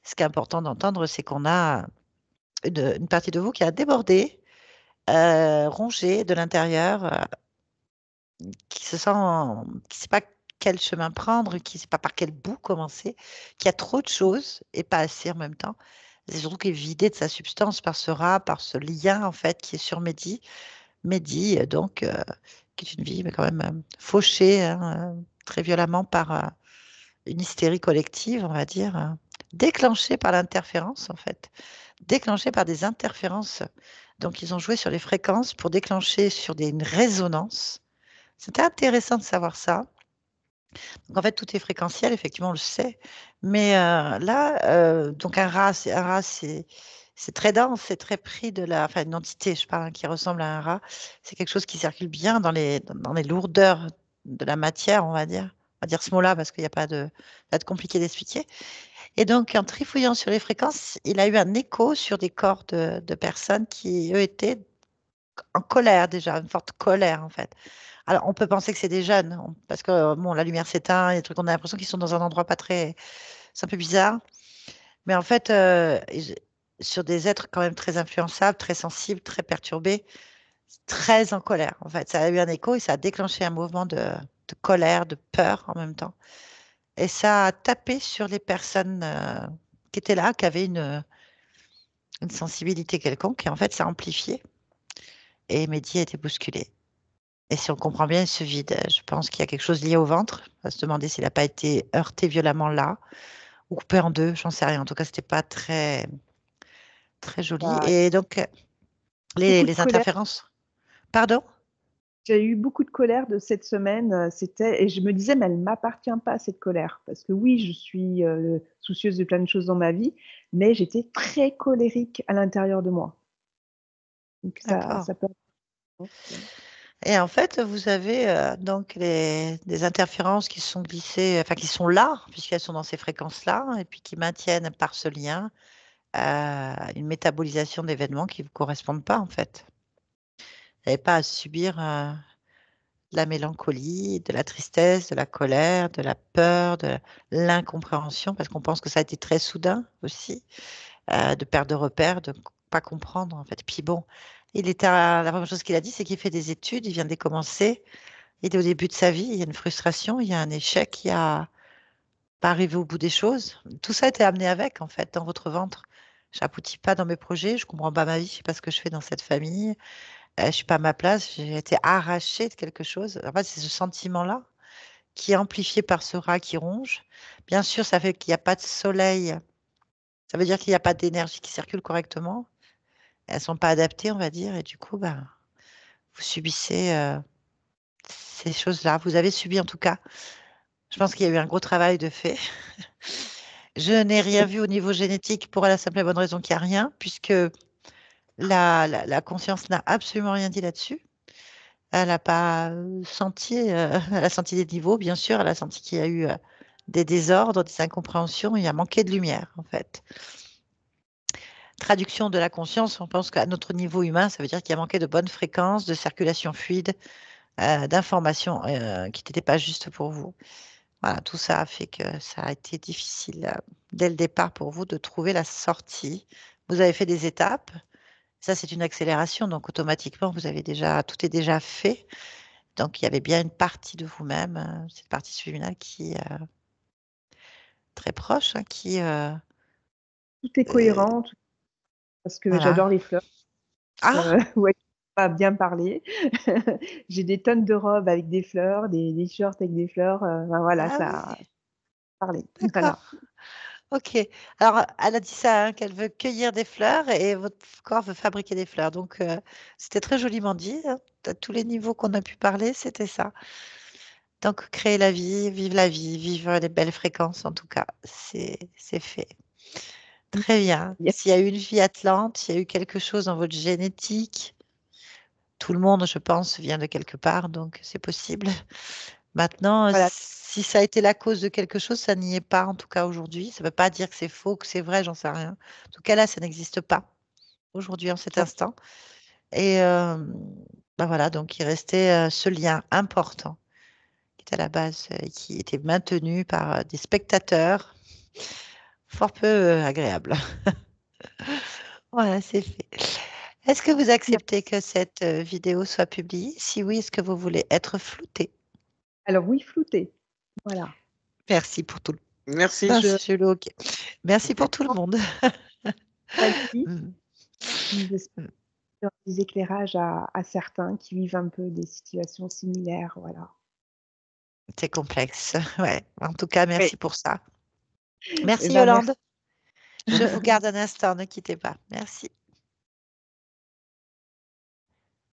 ce qui est important d'entendre, c'est qu'on a une partie de vous qui a débordé, rongé de l'intérieur, qui se sent, qui ne sait pas quel chemin prendre, qui ne sait pas par quel bout commencer, qui a trop de choses et pas assez en même temps. C'est surtout qu'il est vidé de sa substance par ce rat, par ce lien en fait qui est sur Mehdi. Mehdi, donc, qui est une vie mais quand même fauchée hein, très violemment par une hystérie collective, on va dire, déclenchée par l'interférence en fait, déclenchée par des interférences. Donc ils ont joué sur les fréquences pour déclencher sur une résonance. C'était intéressant de savoir ça. Donc en fait, tout est fréquentiel, effectivement, on le sait. Mais là, donc un rat, c'est très dense, c'est très pris de la, enfin une entité, je parle, hein, qui ressemble à un rat. C'est quelque chose qui circule bien dans les lourdeurs de la matière, on va dire. On va dire ce mot-là parce qu'il n'y a pas de compliqué d'expliquer. Et donc, en trifouillant sur les fréquences, il a eu un écho sur des corps de personnes qui, eux, étaient en colère déjà, une forte colère en fait. Alors, on peut penser que c'est des jeunes, parce que bon, la lumière s'éteint, il y a des trucs, on a l'impression qu'ils sont dans un endroit pas très. C'est un peu bizarre. Mais en fait, sur des êtres quand même très influençables, très sensibles, très perturbés, très en colère. En fait, ça a eu un écho et ça a déclenché un mouvement de colère, de peur en même temps. Et ça a tapé sur les personnes qui étaient là, qui avaient une sensibilité quelconque, et en fait, ça a amplifié. Et Mehdi a été bousculé. Et si on comprend bien ce vide, je pense qu'il y a quelque chose lié au ventre. On va se demander s'il n'a pas été heurté violemment là, ou coupé en deux, j'en sais rien. En tout cas, c'était pas très, très joli. Bah, Et donc, beaucoup de les colère. interférences. Pardon? J'ai eu beaucoup de colère de cette semaine. Et je me disais, mais elle m'appartient pas, cette colère. Parce que oui, je suis soucieuse de plein de choses dans ma vie, mais j'étais très colérique à l'intérieur de moi. Donc D'accord. ça peut. Et en fait, vous avez donc des interférences qui sont glissées, enfin qui sont là, puisqu'elles sont dans ces fréquences-là, et puis qui maintiennent par ce lien une métabolisation d'événements qui ne vous correspondent pas, en fait. Vous n'avez pas à subir de la mélancolie, de la tristesse, de la colère, de la peur, de l'incompréhension, parce qu'on pense que ça a été très soudain aussi, de perdre de repères, de pas comprendre en fait. Puis bon, la première chose qu'il a dit, c'est qu'il fait des études, il vient de les commencer, il est au début de sa vie, il y a une frustration, il y a un échec, il y a pas arrivé au bout des choses. Tout ça a été amené avec en fait dans votre ventre. J'aboutis pas dans mes projets, je comprends pas ma vie, je sais pas ce que je fais dans cette famille. Je suis pas à ma place, j'ai été arrachée de quelque chose. En fait, c'est ce sentiment-là qui est amplifié par ce rat qui ronge. Bien sûr, ça fait qu'il n'y a pas de soleil. Ça veut dire qu'il n'y a pas d'énergie qui circule correctement. Elles sont pas adaptées, on va dire, et du coup, ben, vous subissez ces choses-là. Vous avez subi en tout cas. Je pense qu'il y a eu un gros travail de fait. Je n'ai rien vu au niveau génétique pour la simple et bonne raison qu'il n'y a rien, puisque la conscience n'a absolument rien dit là-dessus. Elle n'a pas senti, elle a senti des niveaux, bien sûr, elle a senti qu'il y a eu des désordres, des incompréhensions, il y a manqué de lumière, en fait. Traduction de la conscience, on pense qu'à notre niveau humain, ça veut dire qu'il y a manqué de bonnes fréquences, de circulation fluide, d'informations qui n'étaient pas justes pour vous. Voilà, tout ça a fait que ça a été difficile dès le départ pour vous de trouver la sortie. Vous avez fait des étapes. Ça, c'est une accélération, donc automatiquement, tout est déjà fait. Donc, il y avait bien une partie de vous-même, cette partie subliminale qui est très proche, hein, Tout est euh, cohérent, parce que voilà. j'adore les fleurs. Ah, Ouais, pas bien parler. J'ai des tonnes de robes avec des fleurs, des shorts avec des fleurs. Ben voilà, ah ça oui, a parlé. d'accord. Voilà. Ok. Alors, elle a dit ça, hein, qu'elle veut cueillir des fleurs et votre corps veut fabriquer des fleurs. Donc, c'était très joliment dit, hein. À tous les niveaux qu'on a pu parler, c'était ça. Donc, créer la vie, vivre les belles fréquences, en tout cas, c'est fait. Très bien. Yes. S'il y a eu une vie atlante, s'il y a eu quelque chose dans votre génétique, tout le monde, je pense, vient de quelque part, donc c'est possible. Maintenant, Voilà. si ça a été la cause de quelque chose, ça n'y est pas, en tout cas aujourd'hui. Ça ne veut pas dire que c'est faux, que c'est vrai, j'en sais rien. En tout cas, là, ça n'existe pas aujourd'hui, en cet Ok. instant. Et ben voilà, donc il restait ce lien important qui était à la base, qui était maintenu par des spectateurs fort peu agréables. Voilà, c'est fait. Est-ce que vous acceptez que cette vidéo soit publiée? Si oui, est-ce que vous voulez être flouté? Alors oui, flouté. Voilà. Merci pour tout le Merci. Je Merci, j'ai le OK. Merci pour tout le monde. remercie. Mm, J'espère mm. des éclairages à certains qui vivent un peu des situations similaires. Voilà. C'est complexe. Ouais. En tout cas, Oui. merci pour ça. Eh Merci ben, merci. Yolande. Je vous garde un instant, ne quittez pas. Merci.